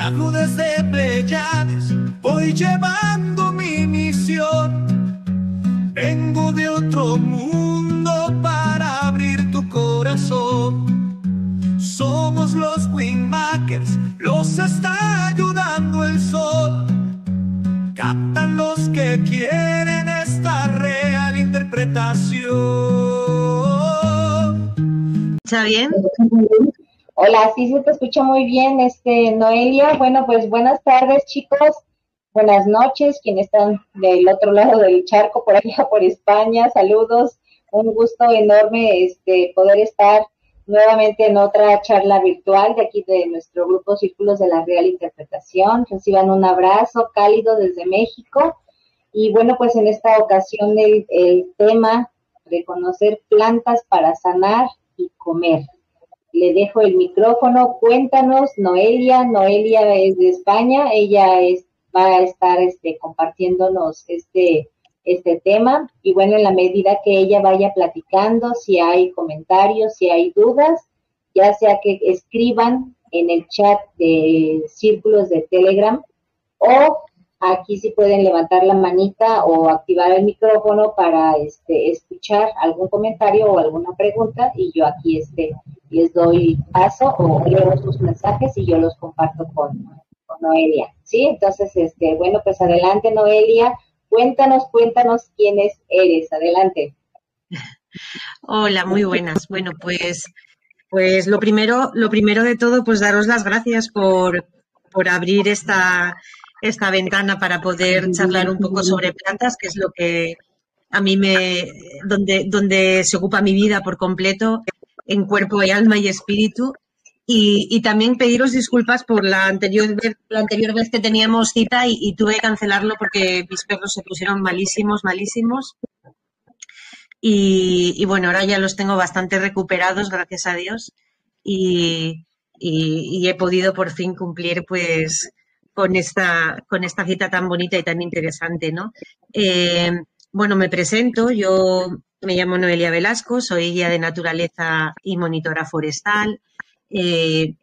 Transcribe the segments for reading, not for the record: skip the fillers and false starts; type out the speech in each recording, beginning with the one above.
Viajo desde Pleiades, voy llevando mi misión. Vengo de otro mundo para abrir tu corazón. Somos los Wingmakers, los está ayudando el sol. Captan los que quieren esta real interpretación. ¿Está bien? Hola, sí se te escucha muy bien, Noelia. Bueno, pues buenas tardes, chicos. Buenas noches, quienes están del otro lado del charco, por allá por España. Saludos. Un gusto enorme poder estar nuevamente en otra charla virtual de aquí de nuestro grupo Círculos de la Real Interpretación. Reciban un abrazo cálido desde México. Y bueno, pues en esta ocasión el tema, reconocer plantas para sanar y comer. Le dejo el micrófono. Cuéntanos, Noelia. Noelia es de España. Ella va a estar compartiéndonos este tema. Y bueno, en la medida que ella vaya platicando, si hay comentarios, si hay dudas, ya sea que escriban en el chat de Círculos de Telegram, o aquí sí pueden levantar la manita o activar el micrófono para escuchar algún comentario o alguna pregunta, y yo aquí les doy paso o leo sus mensajes y yo los comparto con Noelia, ¿sí? Entonces, bueno, pues adelante, Noelia, cuéntanos quién eres, adelante. Hola, muy buenas. Bueno, pues lo primero de todo, pues daros las gracias por abrir esta ventana para poder charlar un poco sobre plantas, que es lo que a mí donde se ocupa mi vida por completo, en cuerpo y alma y espíritu. Y también pediros disculpas por la anterior vez que teníamos cita y tuve que cancelarlo porque mis perros se pusieron malísimos. Y bueno, ahora ya los tengo bastante recuperados, gracias a Dios. Y he podido por fin cumplir pues con esta cita tan bonita y tan interesante, ¿no? Bueno, me presento, yo me llamo Noelia Velasco, soy guía de naturaleza y monitora forestal. Y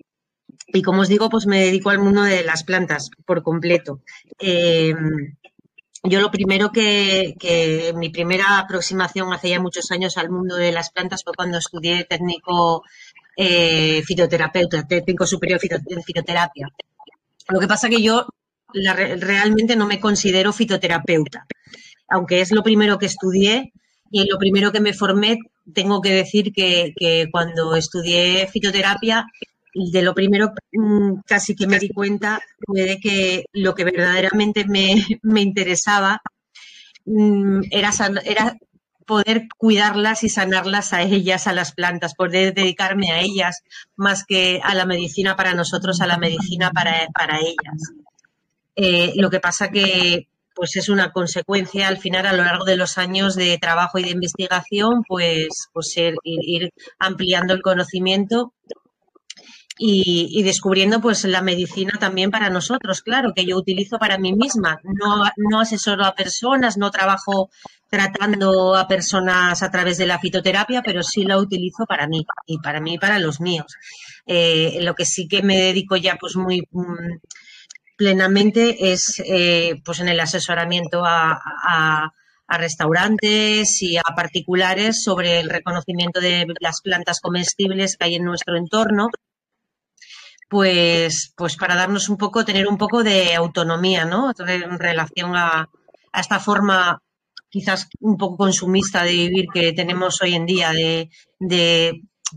como os digo, pues me dedico al mundo de las plantas por completo. Yo lo primero mi primera aproximación hace ya muchos años al mundo de las plantas fue cuando estudié técnico fitoterapeuta, técnico superior en fitoterapia. Lo que pasa que yo realmente no me considero fitoterapeuta, aunque es lo primero que estudié y en lo primero que me formé. Tengo que decir que cuando estudié fitoterapia, de lo primero casi que me di cuenta fue de que lo que verdaderamente me interesaba era poder cuidarlas y sanarlas a ellas, a las plantas, poder dedicarme a ellas más que a la medicina para nosotros, a la medicina para ellas. Lo que pasa que pues es una consecuencia al final, a lo largo de los años de trabajo y de investigación, pues ir ampliando el conocimiento y descubriendo pues la medicina también para nosotros, claro, que yo utilizo para mí misma. No asesoro a personas, no trabajo tratando a personas a través de la fitoterapia, pero sí la utilizo para mí y para los míos. Lo que sí que me dedico ya pues muy plenamente es pues en el asesoramiento a restaurantes y a particulares sobre el reconocimiento de las plantas comestibles que hay en nuestro entorno, pues para darnos tener un poco de autonomía, ¿no? En relación a esta forma quizás un poco consumista de vivir que tenemos hoy en día, de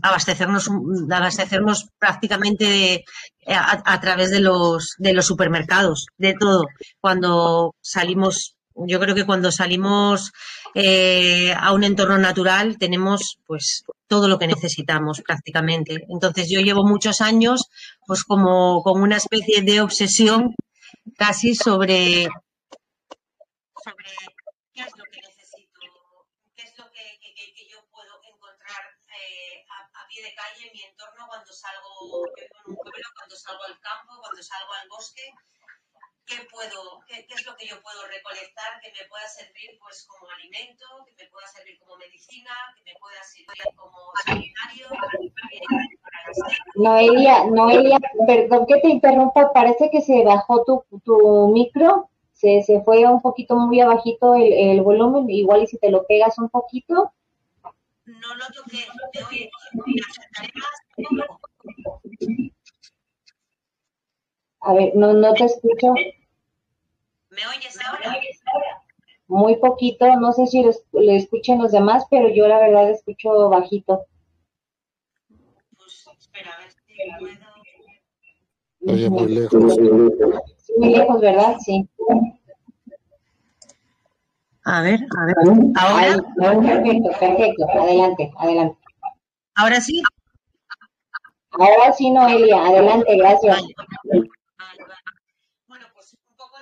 abastecernos prácticamente a través de los supermercados, de todo. Cuando salimos, yo creo que cuando salimos a un entorno natural tenemos pues todo lo que necesitamos prácticamente. Entonces yo llevo muchos años pues como una especie de obsesión casi sobre qué es lo que necesito, qué es lo que yo puedo encontrar a pie de calle en mi entorno cuando salgo, yo vivo en un pueblo, cuando salgo al campo, cuando salgo al bosque. ¿Qué es lo que yo puedo recolectar que me pueda servir pues como alimento, que me pueda servir como medicina, que me pueda servir como sanitario para Noelia, perdón que te interrumpa, parece que se bajó tu micro, se fue un poquito muy abajito el volumen, igual y si te lo pegas un poquito. No lo toqué, ¿me oyes? ¿Me acercaré más? A ver, no te escucho. ¿Me oyes ahora? Muy poquito, no sé si le escuchan los demás, pero yo la verdad escucho bajito. Pues espera, a ver si puedo. Oye, muy lejos. Sí, muy lejos, ¿verdad? Sí. A ver. Ahí, ¿Ahora? perfecto. Adelante. ¿Ahora sí? Ahora sí, Noelia, adelante, gracias. Vale. Bueno, pues un poco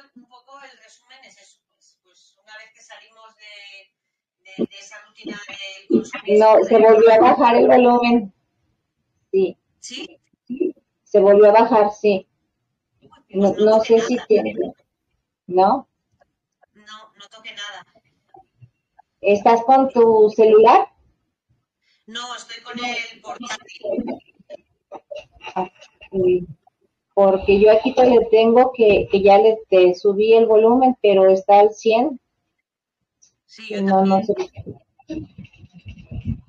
el resumen es eso. Pues una vez que salimos de esa rutina de consumismo. No, se volvió a bajar el volumen. Sí. ¿Sí? Se volvió a bajar, sí. Pues No sé si tiene. ¿No? No toqué nada. ¿Estás con tu celular? No, estoy con el portátil. Porque yo aquí te le tengo que ya te subí el volumen, pero está al 100. Sí, yo No también. sé.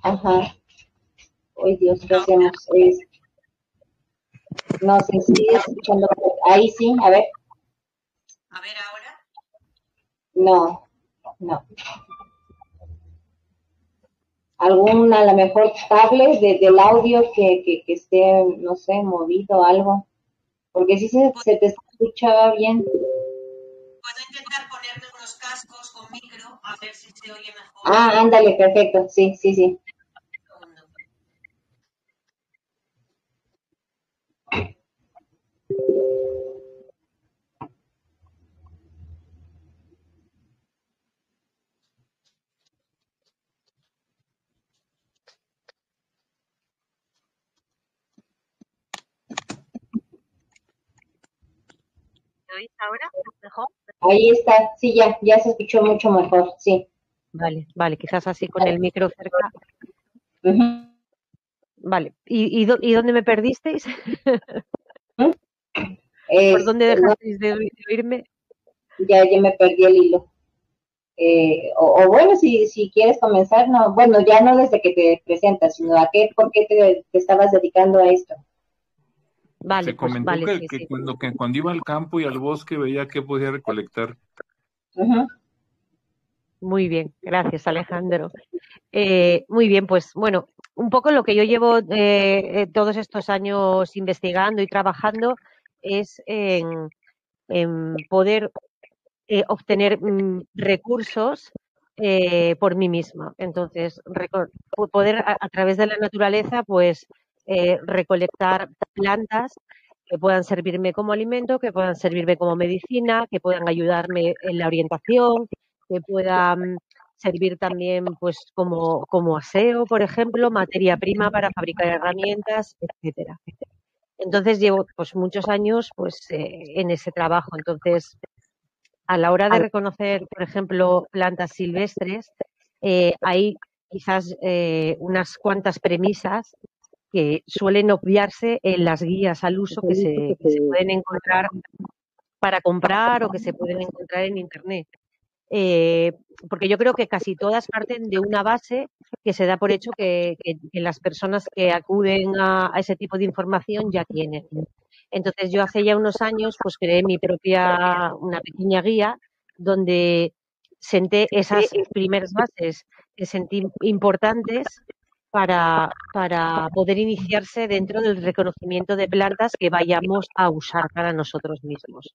Ajá. Ay, Dios, ¿qué hacemos? No sé, sigue escuchando. Ahí sí, a ver. A ver ahora. No. A lo mejor tablet del audio que esté, no sé, movido o algo. Porque sí se te escuchaba bien. Puedo intentar ponerme unos cascos con micro a ver si se oye mejor. Ah, ándale, perfecto. Sí. Un segundo. ¿Me oís ahora? ¿Mejor? Ahí está. Sí, ya se escuchó mucho mejor. Sí. Vale, quizás así con el micro cerca. Uh-huh. Vale, ¿y dónde me perdisteis? ¿Por dónde No, dejasteis de oírme? ya me perdí el hilo. O bueno, si quieres comenzar, no, bueno, ya no desde que te presentas, sino por qué te estabas dedicando a esto. Vale, Se pues comentó vale, que, sí, que sí. cuando iba al campo y al bosque veía que podía recolectar. Uh-huh. Muy bien, gracias Alejandro. Muy bien, pues bueno, un poco lo que yo llevo todos estos años investigando y trabajando es en poder obtener recursos por mí misma. Entonces, poder a través de la naturaleza, pues recolectar plantas que puedan servirme como alimento, que puedan servirme como medicina, que puedan ayudarme en la orientación, que puedan servir también pues como aseo, por ejemplo, materia prima para fabricar herramientas, etcétera. Entonces llevo pues muchos años pues en ese trabajo. Entonces, a la hora de reconocer, por ejemplo, plantas silvestres, hay quizás unas cuantas premisas que suelen obviarse en las guías al uso que se pueden encontrar para comprar o que se pueden encontrar en Internet. Porque yo creo que casi todas parten de una base que se da por hecho que las personas que acuden a ese tipo de información ya tienen. Entonces yo hace ya unos años pues creé una pequeña guía donde senté esas primeras bases que sentí importantes para poder iniciarse dentro del reconocimiento de plantas que vayamos a usar para nosotros mismos.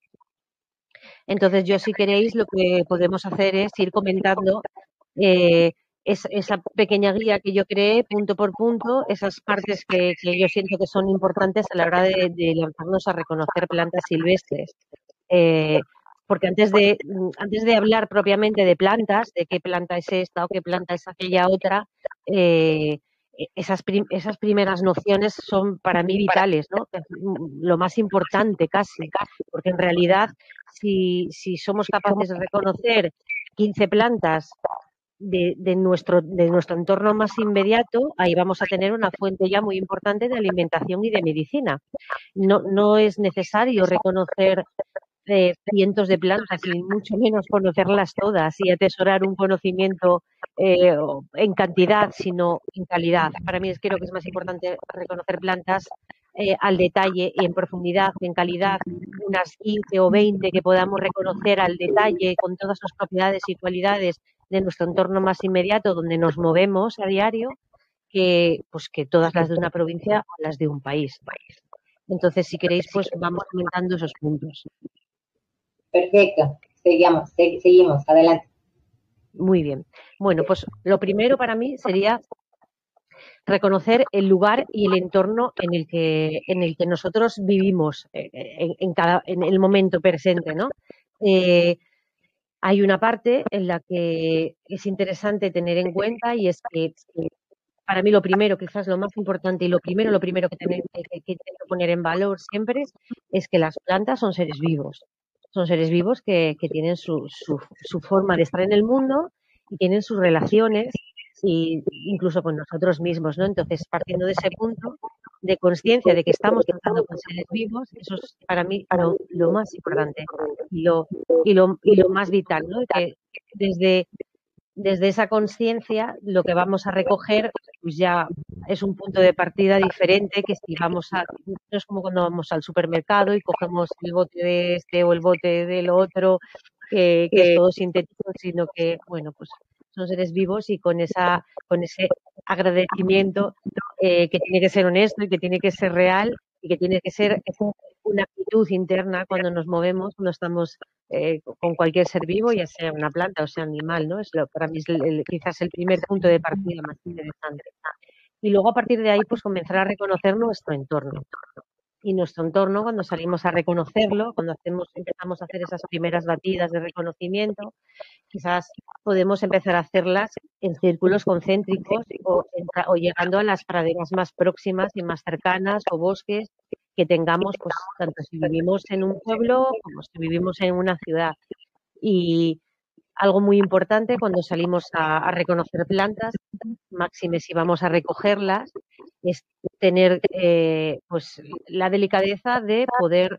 Entonces yo, si queréis, lo que podemos hacer es ir comentando esa pequeña guía que yo creé punto por punto, esas partes que yo siento que son importantes a la hora de lanzarnos a reconocer plantas silvestres. Porque antes de hablar propiamente de plantas, de qué planta es esta o qué planta es aquella otra, esas primeras nociones son para mí vitales, ¿no? Lo más importante casi, porque en realidad si somos capaces de reconocer 15 plantas de nuestro entorno más inmediato, ahí vamos a tener una fuente ya muy importante de alimentación y de medicina. No es necesario reconocer cientos de plantas y mucho menos conocerlas todas y atesorar un conocimiento en cantidad, sino en calidad. Para mí creo que es más importante reconocer plantas al detalle y en profundidad, en calidad, unas 15 o 20 que podamos reconocer al detalle con todas sus propiedades y cualidades de nuestro entorno más inmediato, donde nos movemos a diario, que todas las de una provincia o las de un país. Entonces, si queréis, pues vamos comentando esos puntos. Perfecto, seguimos, adelante. Muy bien. Bueno, pues lo primero para mí sería reconocer el lugar y el entorno en el que nosotros vivimos en el momento presente, ¿no? Hay una parte en la que es interesante tener en cuenta y es que para mí lo primero, quizás lo más importante y lo primero que tengo que poner en valor siempre es que las plantas son seres vivos. Son seres vivos que tienen su forma de estar en el mundo y tienen sus relaciones y incluso con nosotros mismos, ¿no? Entonces, partiendo de ese punto de conciencia de que estamos tratando con seres vivos, eso es para mí lo más importante y lo más vital, ¿no? Que desde esa conciencia lo que vamos a recoger pues ya es un punto de partida diferente que si vamos no es como cuando vamos al supermercado y cogemos el bote de este o el bote del otro, que es todo sintético, sino que, bueno, pues son seres vivos y con ese agradecimiento que tiene que ser honesto y que tiene que ser real y que tiene que ser una actitud interna cuando nos movemos, cuando estamos con cualquier ser vivo, ya sea una planta o sea animal, ¿no? Para mí es quizás el primer punto de partida más interesante. Y luego a partir de ahí, pues comenzar a reconocer nuestro entorno. Y nuestro entorno, cuando salimos a reconocerlo, cuando empezamos a hacer esas primeras batidas de reconocimiento, quizás podemos empezar a hacerlas en círculos concéntricos o llegando a las praderas más próximas y más cercanas o bosques que tengamos, pues tanto si vivimos en un pueblo como si vivimos en una ciudad. Y algo muy importante cuando salimos a reconocer plantas, máxime si vamos a recogerlas, es tener pues la delicadeza de poder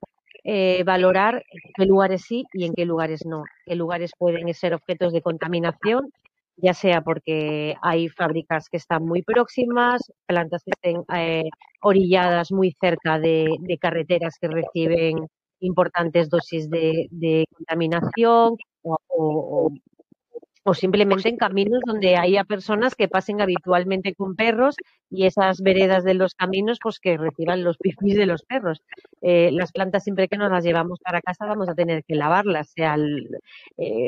valorar en qué lugares sí y en qué lugares no. Qué lugares pueden ser objetos de contaminación, ya sea porque hay fábricas que están muy próximas, plantas que estén orilladas muy cerca de carreteras que reciben importantes dosis de contaminación o simplemente en caminos donde haya personas que pasen habitualmente con perros y esas veredas de los caminos pues que reciban los pipis de los perros. Las plantas siempre que nos las llevamos para casa vamos a tener que lavarlas, sean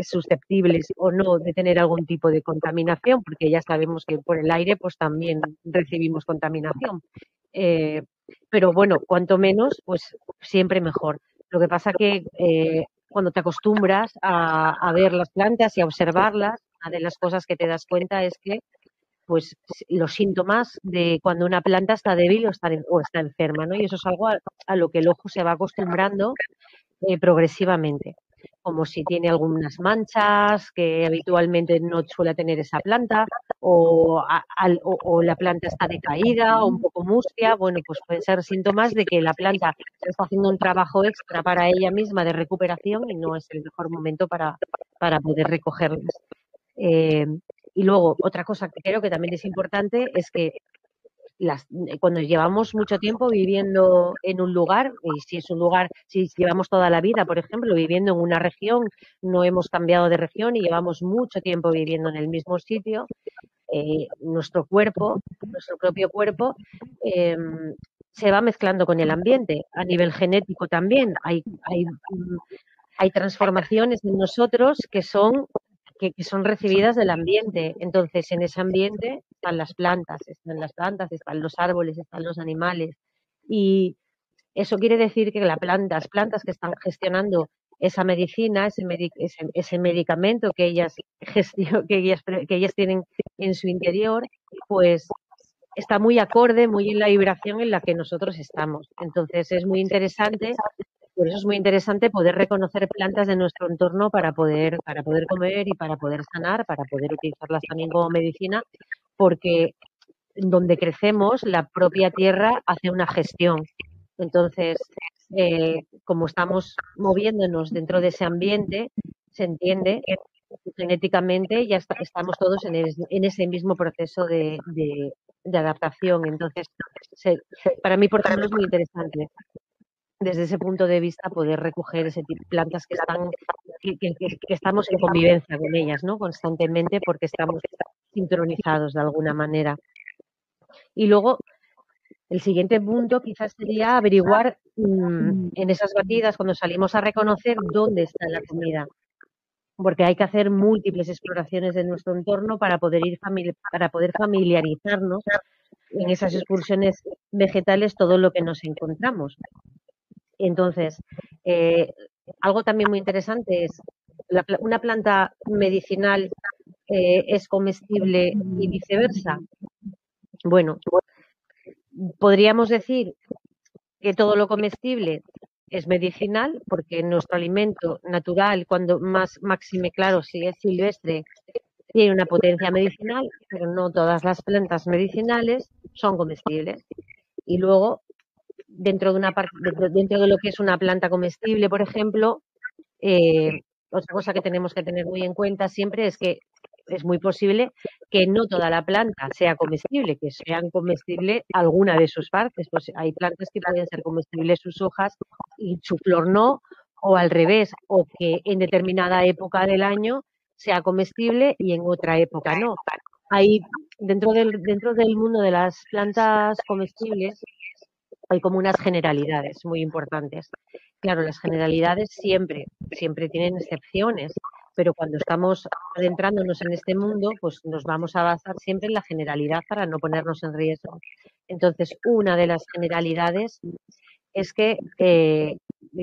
susceptibles o no de tener algún tipo de contaminación, porque ya sabemos que por el aire pues también recibimos contaminación. Pero bueno, cuanto menos, pues siempre mejor. Lo que pasa que cuando te acostumbras a ver las plantas y a observarlas, una de las cosas que te das cuenta es que pues los síntomas de cuando una planta está débil o está enferma, ¿no? Y eso es algo a lo que el ojo se va acostumbrando progresivamente, como si tiene algunas manchas que habitualmente no suele tener esa planta o la planta está decaída o un poco mustia. Bueno, pues pueden ser síntomas de que la planta está haciendo un trabajo extra para ella misma de recuperación y no es el mejor momento para poder recogerlas. Y luego, otra cosa que creo que también es importante es que cuando llevamos mucho tiempo viviendo en un lugar, y si es un lugar, si llevamos toda la vida, por ejemplo, viviendo en una región, no hemos cambiado de región y llevamos mucho tiempo viviendo en el mismo sitio, nuestro propio cuerpo, se va mezclando con el ambiente. A nivel genético también hay transformaciones en nosotros que son recibidas del ambiente. Entonces, en ese ambiente están las plantas, están los árboles, están los animales. Y eso quiere decir que las plantas que están gestionando esa medicina, ese medicamento que ellas tienen en su interior, pues está muy acorde, muy en la vibración en la que nosotros estamos. Entonces, es muy interesante Por eso es muy interesante poder reconocer plantas de nuestro entorno para poder comer y para poder sanar, para poder utilizarlas también como medicina, porque donde crecemos, la propia tierra hace una gestión. Entonces, como estamos moviéndonos dentro de ese ambiente, se entiende que genéticamente ya estamos todos en ese mismo proceso de adaptación. Entonces, para mí, por ejemplo, es muy interesante desde ese punto de vista poder recoger ese tipo de plantas que estamos en convivencia con ellas, ¿no? Constantemente, porque estamos sincronizados de alguna manera. Y luego, el siguiente punto quizás sería averiguar en esas batidas, cuando salimos a reconocer dónde está la comida, porque hay que hacer múltiples exploraciones de nuestro entorno para poder familiarizarnos en esas excursiones vegetales todo lo que nos encontramos. Entonces, algo también muy interesante es una planta medicinal es comestible y viceversa. Bueno, podríamos decir que todo lo comestible es medicinal, porque nuestro alimento natural, cuando más máxime, claro, si es silvestre, tiene una potencia medicinal, pero no todas las plantas medicinales son comestibles. Y luego, dentro de lo que es una planta comestible, por ejemplo, otra cosa que tenemos que tener muy en cuenta siempre es que es muy posible que no toda la planta sea comestible, que sean comestible alguna de sus partes. Pues hay plantas que pueden ser comestibles sus hojas y su flor no, o al revés, o que en determinada época del año sea comestible y en otra época no. Hay, dentro del mundo de las plantas comestibles hay como unas generalidades muy importantes. Claro, las generalidades siempre tienen excepciones, pero cuando estamos adentrándonos en este mundo, pues nos vamos a basar siempre en la generalidad para no ponernos en riesgo. Entonces, una de las generalidades es que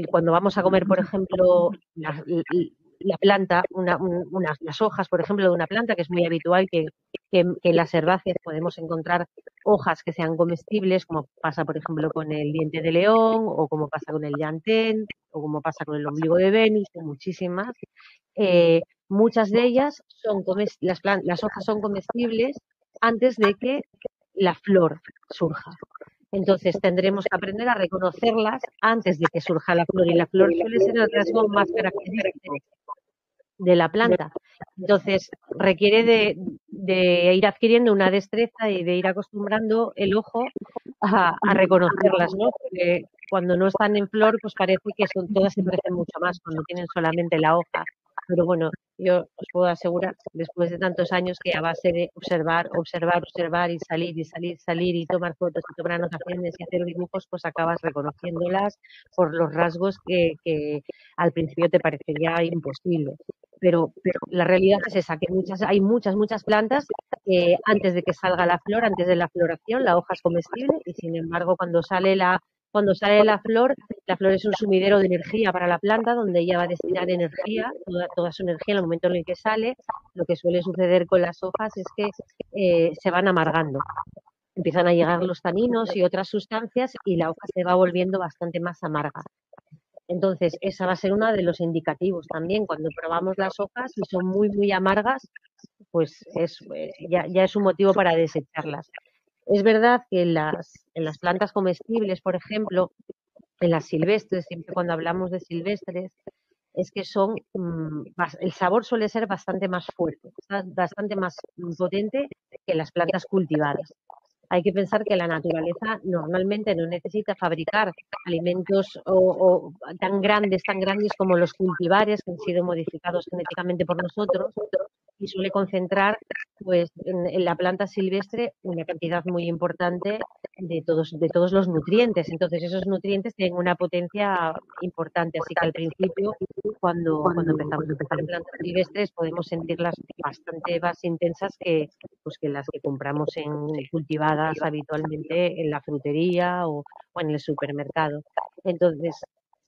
cuando vamos a comer, por ejemplo, la planta, las hojas, por ejemplo, de una planta, que es muy habitual que en las herbáceas podemos encontrar hojas que sean comestibles, como pasa, por ejemplo, con el diente de león, o como pasa con el llantén, o como pasa con el ombligo de Venus, y muchísimas. Muchas de ellas las hojas son comestibles antes de que la flor surja. Entonces tendremos que aprender a reconocerlas antes de que surja la flor, y la flor suele ser el rasgo más característico de la planta. Entonces requiere de ir adquiriendo una destreza y de ir acostumbrando el ojo a reconocerlas, ¿no? Porque cuando no están en flor, pues parece que todas se parecen mucho más cuando tienen solamente la hoja. Pero bueno, yo os puedo asegurar, después de tantos años, que a base de observar y salir y tomar fotos y tomar anotaciones y hacer dibujos, pues acabas reconociéndolas por los rasgos que al principio te parecería imposible. Pero la realidad es esa, que hay muchas plantas que antes de que salga la flor, antes de la floración, la hoja es comestible, y sin embargo cuando sale la flor es un sumidero de energía para la planta, donde ella va a destinar energía, toda su energía en el momento en el que sale. Lo que suele suceder con las hojas es que se van amargando. Empiezan a llegar los taninos y otras sustancias y la hoja se va volviendo bastante más amarga. Entonces, esa va a ser uno de los indicativos también. Cuando probamos las hojas y son muy amargas, pues ya es un motivo para desecharlas. Es verdad que en las plantas comestibles, por ejemplo, en las silvestres, siempre cuando hablamos de silvestres, es que el sabor suele ser bastante más fuerte, bastante más potente que las plantas cultivadas. Hay que pensar que la naturaleza normalmente no necesita fabricar alimentos tan grandes como los cultivares, que han sido modificados genéticamente por nosotros, y suele concentrar pues en la planta silvestre una cantidad muy importante de todos los nutrientes. Entonces esos nutrientes tienen una potencia importante, así que al principio cuando empezamos a comer plantas silvestres podemos sentirlas bastante más intensas que las que compramos cultivadas habitualmente en la frutería o en el supermercado. Entonces,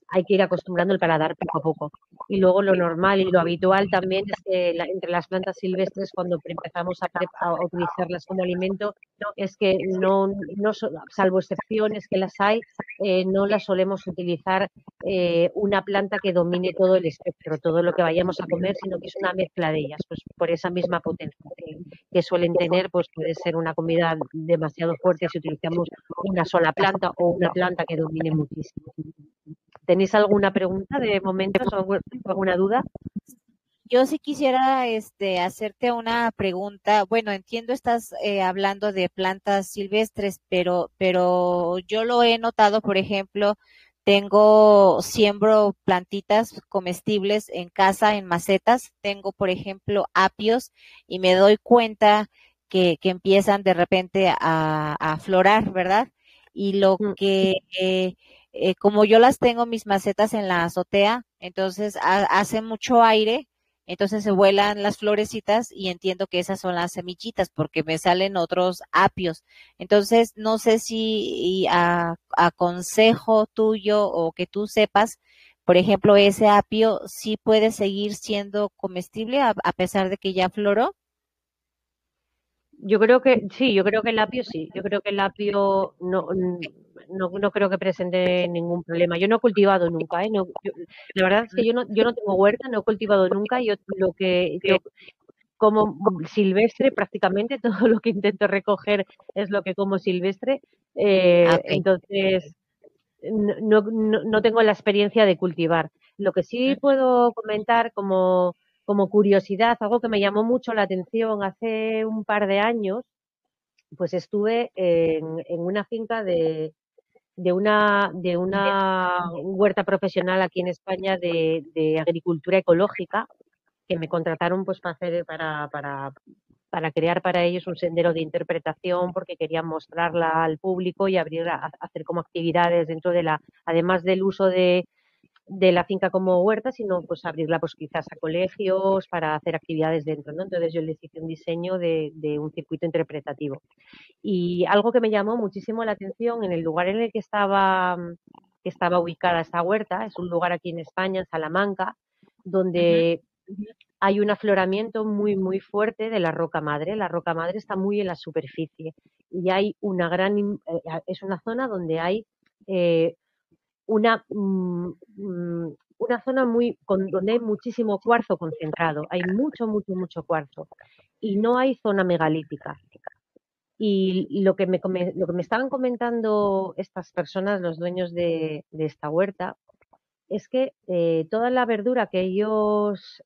hay que ir acostumbrando el paladar poco a poco. Y luego lo normal y lo habitual también es que entre las plantas silvestres, cuando empezamos a utilizarlas como alimento, es que salvo excepciones que las hay, no las solemos utilizar una planta que domine todo el espectro, todo lo que vayamos a comer, sino que es una mezcla de ellas, pues por esa misma potencia que suelen tener, pues puede ser una comida demasiado fuerte si utilizamos una sola planta o una planta que domine muchísimo. ¿Tenéis alguna pregunta de momentos o alguna duda? Yo sí quisiera hacerte una pregunta. Bueno, entiendo, estás hablando de plantas silvestres, pero yo lo he notado, por ejemplo, siembro plantitas comestibles en casa, en macetas. Tengo, por ejemplo, apios y me doy cuenta que empiezan de repente a aflorar, ¿verdad? Y lo que, como yo las tengo mis macetas en la azotea, entonces hace mucho aire, entonces se vuelan las florecitas y entiendo que esas son las semillitas porque me salen otros apios. Entonces, no sé si a consejo tuyo o que tú sepas, por ejemplo, ese apio sí puede seguir siendo comestible a pesar de que ya floró. Yo creo que sí, yo creo que el apio sí. Yo creo que el apio no creo que presente ningún problema. Yo no he cultivado nunca, ¿eh? La verdad es que yo no tengo huerta, no he cultivado nunca. Yo como silvestre prácticamente, todo lo que intento recoger es lo que como silvestre. Okay. Entonces, no tengo la experiencia de cultivar. Lo que sí puedo comentar como curiosidad, algo que me llamó mucho la atención hace un par de años, pues estuve en una finca de una huerta profesional aquí en España de agricultura ecológica, que me contrataron pues para crear para ellos un sendero de interpretación, porque querían mostrarla al público y hacer como actividades dentro además del uso de la finca como huerta, sino pues abrirla pues quizás a colegios para hacer actividades dentro, ¿no? Entonces yo les hice un diseño de un circuito interpretativo. Y algo que me llamó muchísimo la atención en el lugar en el que estaba ubicada esta huerta, es un lugar aquí en España, en Salamanca, donde hay un afloramiento muy, muy fuerte de la roca madre. La roca madre está muy en la superficie y hay es una zona donde hay una zona donde hay muchísimo cuarzo concentrado. Hay mucho, mucho, mucho cuarzo y no hay zona megalítica. Y lo que me estaban comentando estas personas, los dueños de esta huerta, es que toda la verdura que ellos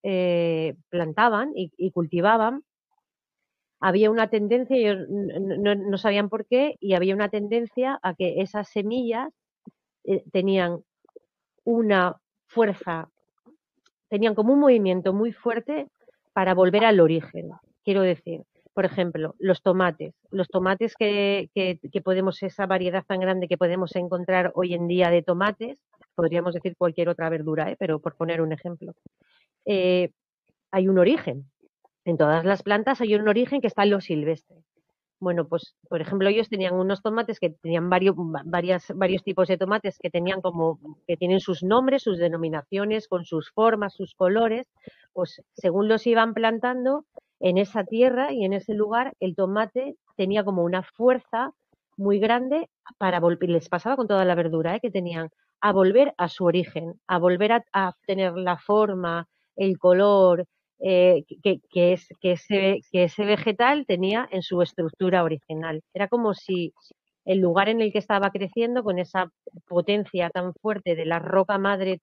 plantaban y cultivaban, había una tendencia, ellos no sabían por qué, y había una tendencia a que esas semillas tenían una fuerza, tenían como un movimiento muy fuerte para volver al origen. Quiero decir, por ejemplo, los tomates que podemos, esa variedad tan grande que podemos encontrar hoy en día de tomates, podríamos decir cualquier otra verdura, pero por poner un ejemplo, hay un origen. En todas las plantas hay un origen que está en lo silvestre. Bueno, pues, por ejemplo, ellos tenían unos tomates que tenían varios tipos de tomates que tienen sus nombres, sus denominaciones, con sus formas, sus colores. Pues según los iban plantando en esa tierra y en ese lugar, el tomate tenía como una fuerza muy grande para volver, les pasaba con toda la verdura que tenían, a volver a su origen, a volver a tener la forma, el color, que ese vegetal tenía en su estructura original. Era como si el lugar en el que estaba creciendo, con esa potencia tan fuerte de la roca madre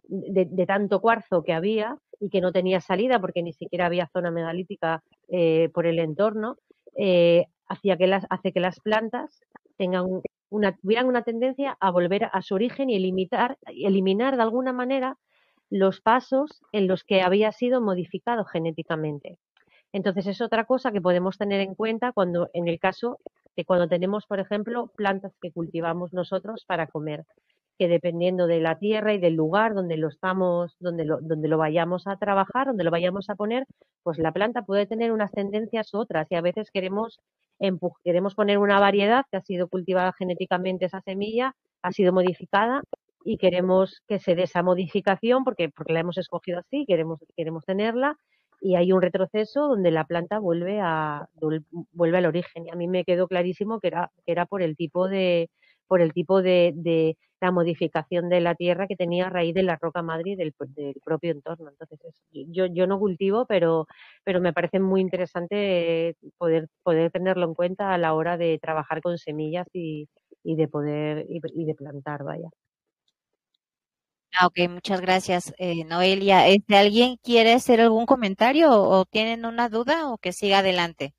de tanto cuarzo que había y que no tenía salida porque ni siquiera había zona megalítica por el entorno, hace que las plantas tuvieran una tendencia a volver a su origen y eliminar de alguna manera los pasos en los que había sido modificado genéticamente. Entonces es otra cosa que podemos tener en cuenta en el caso de cuando tenemos, por ejemplo, plantas que cultivamos nosotros para comer, que dependiendo de la tierra y del lugar donde donde lo vayamos a trabajar, donde lo vayamos a poner, pues la planta puede tener unas tendencias u otras, y a veces queremos poner una variedad que ha sido cultivada genéticamente, esa semilla ha sido modificada y queremos que se dé esa modificación porque la hemos escogido así, queremos tenerla, y hay un retroceso donde la planta vuelve al origen. Y a mí me quedó clarísimo que era por el tipo de la modificación de la tierra que tenía a raíz de la roca madre y del propio entorno. Entonces, yo no cultivo, pero me parece muy interesante poder tenerlo en cuenta a la hora de trabajar con semillas y de plantar, vaya. Ok, muchas gracias, Noelia. ¿Alguien quiere hacer algún comentario o tienen una duda o que siga adelante?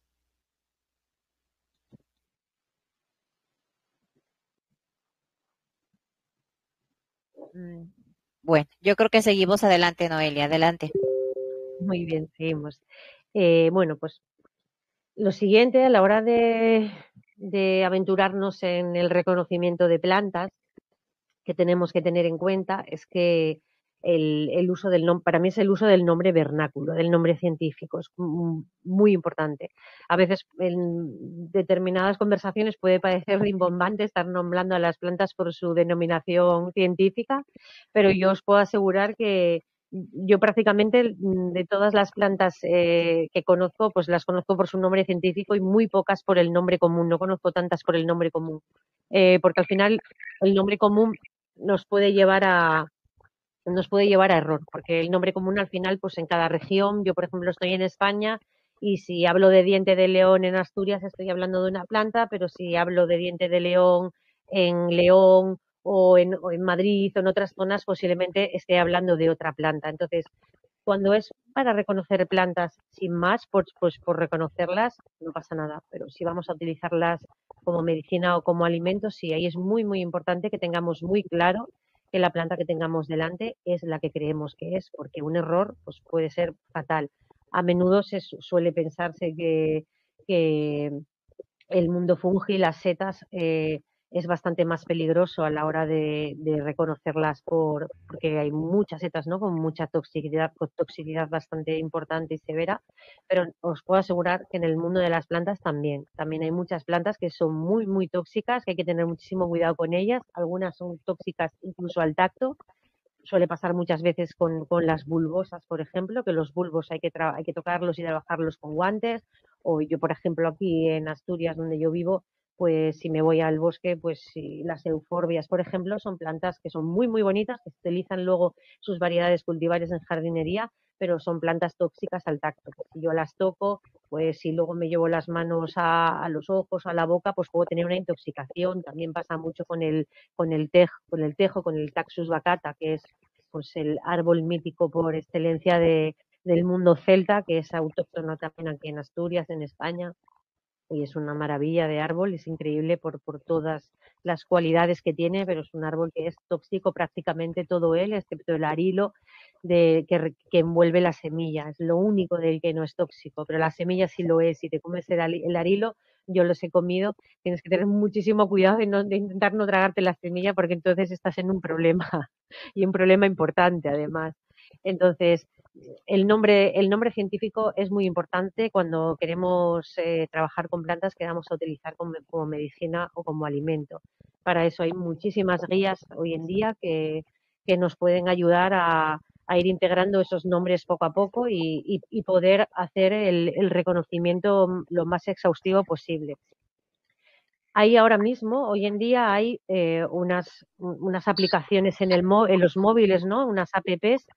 Bueno, yo creo que seguimos adelante, Noelia. Adelante. Muy bien, seguimos. Bueno, pues lo siguiente, a la hora de aventurarnos en el reconocimiento de plantas, que tenemos que tener en cuenta es que el uso del nombre, para mí es el uso del nombre vernáculo, del nombre científico, es muy importante. A veces en determinadas conversaciones puede parecer rimbombante estar nombrando a las plantas por su denominación científica, pero yo os puedo asegurar que yo prácticamente de todas las plantas que conozco, pues las conozco por su nombre científico y muy pocas por el nombre común. No conozco tantas por el nombre común, porque al final el nombre común nos puede llevar a error, porque el nombre común al final, pues en cada región, yo por ejemplo estoy en España y si hablo de diente de león en Asturias estoy hablando de una planta, pero si hablo de diente de león en León o en Madrid o en otras zonas, posiblemente esté hablando de otra planta. Entonces, cuando es para reconocer plantas sin más, pues por reconocerlas, no pasa nada. Pero si vamos a utilizarlas como medicina o como alimentos, sí, ahí es muy, muy importante que tengamos muy claro que la planta que tengamos delante es la que creemos que es, porque un error pues, puede ser fatal. A menudo se suele pensarse que el mundo fungi, las setas, es bastante más peligroso a la hora de reconocerlas porque hay muchas setas, ¿no? Con mucha toxicidad bastante importante y severa, pero os puedo asegurar que en el mundo de las plantas también hay muchas plantas que son muy, muy tóxicas, que hay que tener muchísimo cuidado con ellas, algunas son tóxicas incluso al tacto. Suele pasar muchas veces con las bulbosas, por ejemplo, que los bulbos hay que tocarlos y trabajarlos con guantes. O yo, por ejemplo, aquí en Asturias, donde yo vivo, pues si me voy al bosque, pues si las euforbias, por ejemplo, son plantas que son muy, muy bonitas, que se utilizan luego sus variedades cultivares en jardinería, pero son plantas tóxicas al tacto. Si yo las toco, pues si luego me llevo las manos a los ojos, a la boca, pues puedo tener una intoxicación. También pasa mucho con el tejo, con el Taxus baccata, que es pues el árbol mítico por excelencia del mundo celta, que es autóctono también aquí en Asturias, en España, y es una maravilla de árbol, es increíble por todas las cualidades que tiene, pero es un árbol que es tóxico prácticamente todo él, excepto el arilo que envuelve la semilla, es lo único del que no es tóxico, pero la semilla sí lo es. Si te comes el arilo, yo los he comido, tienes que tener muchísimo cuidado de intentar no tragarte la semilla porque entonces estás en un problema y un problema importante además. Entonces, el nombre científico es muy importante cuando queremos trabajar con plantas que vamos a utilizar como medicina o como alimento. Para eso hay muchísimas guías hoy en día que nos pueden ayudar a ir integrando esos nombres poco a poco y poder hacer el reconocimiento lo más exhaustivo posible. Hay ahora mismo, hoy en día, hay unas aplicaciones en los móviles, ¿no? Unas apps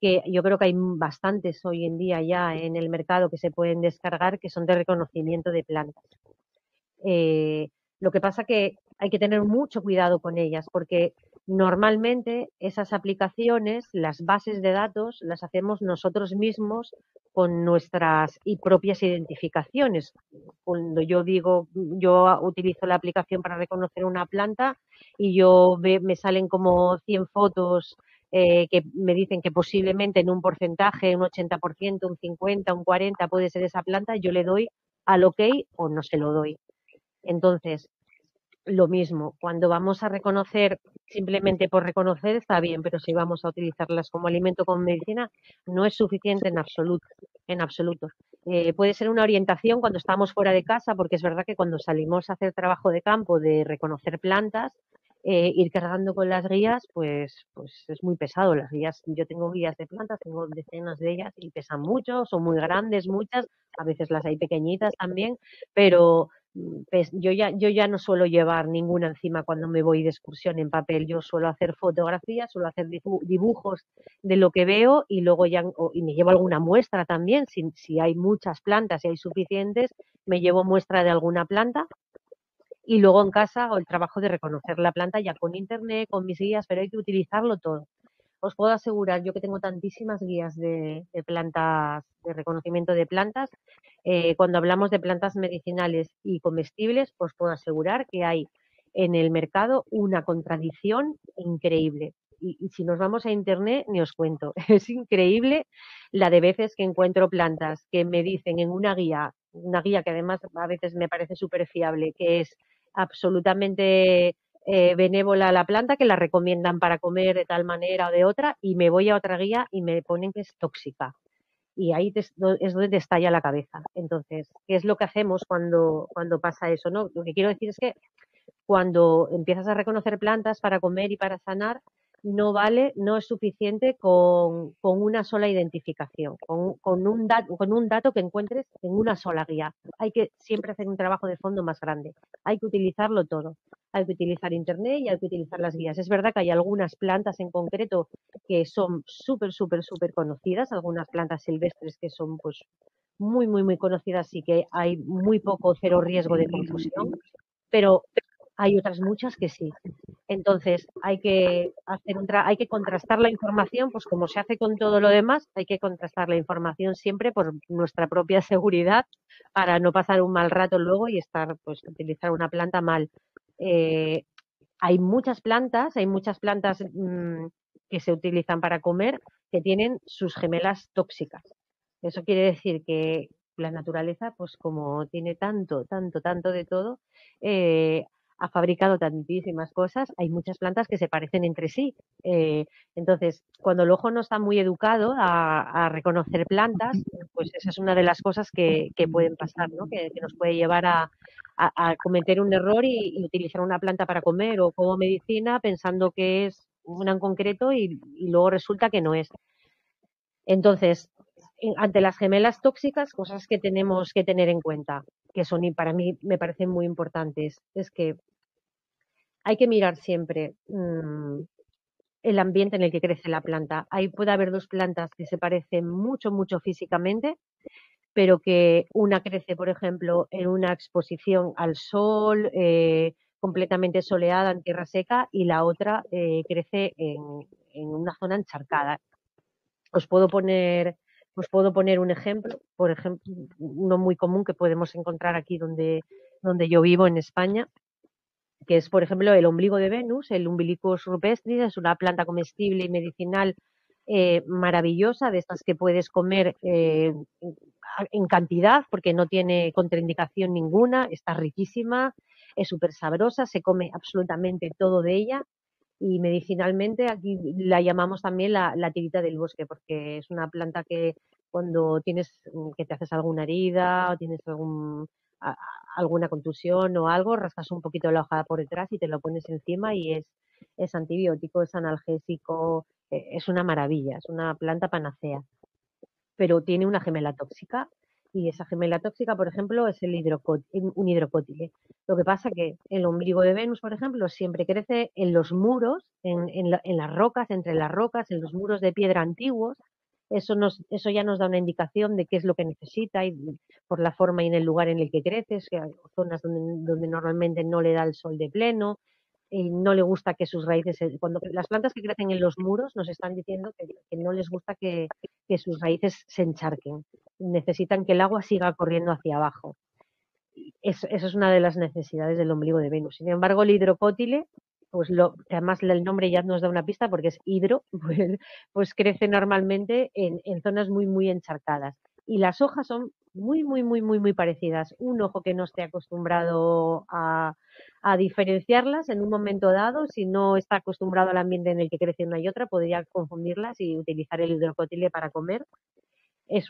que yo creo que hay bastantes hoy en día ya en el mercado que se pueden descargar que son de reconocimiento de plantas. Lo que pasa que hay que tener mucho cuidado con ellas porque normalmente esas aplicaciones, las bases de datos, las hacemos nosotros mismos con nuestras propias identificaciones. Cuando yo utilizo la aplicación para reconocer una planta y me salen como 100 fotos que me dicen que posiblemente en un porcentaje, un 80%, un 50%, un 40% puede ser esa planta, yo le doy al OK o no se lo doy. Entonces, lo mismo, cuando vamos a reconocer, simplemente por reconocer está bien, pero si vamos a utilizarlas como alimento, como medicina, no es suficiente en absoluto. Puede ser una orientación cuando estamos fuera de casa, porque es verdad que cuando salimos a hacer trabajo de campo de reconocer plantas, ir cargando con las guías, pues es muy pesado. Las guías, yo tengo guías de plantas, tengo decenas de ellas y pesan mucho, son muy grandes, muchas, a veces las hay pequeñitas también, pero yo ya no suelo llevar ninguna encima cuando me voy de excursión en papel. Yo suelo hacer fotografías, suelo hacer dibujos de lo que veo y luego ya, y me llevo alguna muestra también, si hay muchas plantas, si hay suficientes, me llevo muestra de alguna planta y luego en casa hago el trabajo de reconocer la planta ya con internet, con mis guías, pero hay que utilizarlo todo. Os puedo asegurar, yo que tengo tantísimas guías de plantas, de reconocimiento de plantas, cuando hablamos de plantas medicinales y comestibles, os puedo asegurar que hay en el mercado una contradicción increíble. Y si nos vamos a internet, ni os cuento. Es increíble la de veces que encuentro plantas que me dicen en una guía que además a veces me parece súper fiable, que es absolutamente benévola la planta, que la recomiendan para comer de tal manera o de otra, y me voy a otra guía y me ponen que es tóxica. Y ahí es donde te estalla la cabeza. Entonces, ¿qué es lo que hacemos cuando pasa eso? ¿No? Lo que quiero decir es que cuando empiezas a reconocer plantas para comer y para sanar, no vale, no es suficiente con una sola identificación, con un dato que encuentres en una sola guía. Hay que siempre hacer un trabajo de fondo más grande. Hay que utilizarlo todo. Hay que utilizar internet y hay que utilizar las guías. Es verdad que hay algunas plantas en concreto que son súper, súper, súper conocidas, algunas plantas silvestres que son pues muy, muy, muy conocidas y que hay muy poco, cero riesgo de confusión, pero hay otras muchas que sí. Entonces, hay que hay que contrastar la información, pues como se hace con todo lo demás, hay que contrastar la información siempre por nuestra propia seguridad para no pasar un mal rato luego y pues utilizar una planta mal. Eh, hay muchas plantas que se utilizan para comer que tienen sus gemelas tóxicas. Eso quiere decir que la naturaleza, pues como tiene tanto, tanto, tanto de todo, eh, ha fabricado tantísimas cosas, hay muchas plantas que se parecen entre sí. Entonces, cuando el ojo no está muy educado a reconocer plantas, pues esa es una de las cosas que pueden pasar, ¿no? Que nos puede llevar a cometer un error y utilizar una planta para comer o como medicina pensando que es una en concreto y luego resulta que no es. Entonces, ante las gemelas tóxicas, cosas que tenemos que tener en cuenta, que son y para mí me parecen muy importantes, es que hay que mirar siempre el ambiente en el que crece la planta. Ahí puede haber dos plantas que se parecen mucho, mucho físicamente, pero que una crece, por ejemplo, en una exposición al sol, completamente soleada, en tierra seca, y la otra crece en una zona encharcada. Os puedo poner un ejemplo, por ejemplo, uno muy común que podemos encontrar aquí donde yo vivo en España, que es, por ejemplo, el ombligo de Venus, el Umbilicus rupestris, es una planta comestible y medicinal maravillosa, de estas que puedes comer en cantidad porque no tiene contraindicación ninguna, está riquísima, es súper sabrosa, se come absolutamente todo de ella y medicinalmente aquí la llamamos también la tirita del bosque porque es una planta que cuando que te haces alguna herida o tienes alguna contusión o algo, rascas un poquito la hoja por detrás y te lo pones encima y es antibiótico, es analgésico, es una maravilla, es una planta panacea, pero tiene una gemela tóxica y esa gemela tóxica, por ejemplo, es un hidrocótile. Lo que pasa que el ombligo de Venus, por ejemplo, siempre crece en los muros, en las rocas, entre las rocas, en los muros de piedra antiguos. Eso ya nos da una indicación de qué es lo que necesita y por la forma y en el lugar en el que creces, que hay zonas donde normalmente no le da el sol de pleno, y no le gusta que sus raíces, cuando las plantas que crecen en los muros nos están diciendo que no les gusta que sus raíces se encharquen, necesitan que el agua siga corriendo hacia abajo. Eso es una de las necesidades del ombligo de Venus. Sin embargo, el hidrocótile, pues además el nombre ya nos da una pista porque es hidro, pues crece normalmente en zonas muy, muy encharcadas. Y las hojas son muy, muy, muy, muy, muy parecidas. Un ojo que no esté acostumbrado a diferenciarlas en un momento dado, si no está acostumbrado al ambiente en el que crece una y otra, podría confundirlas y utilizar el hidrocótile para comer. El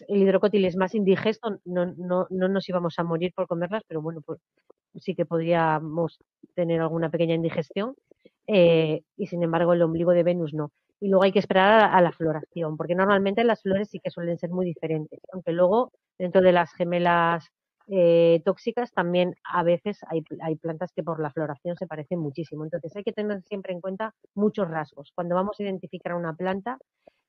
hidrocótile es más indigesto, no nos íbamos a morir por comerlas, pero bueno, sí que podríamos tener alguna pequeña indigestión, y sin embargo el ombligo de Venus no. Y luego hay que esperar a la floración, porque normalmente las flores sí que suelen ser muy diferentes, aunque luego dentro de las gemelas tóxicas también a veces hay plantas que por la floración se parecen muchísimo. Entonces hay que tener siempre en cuenta muchos rasgos. Cuando vamos a identificar una planta,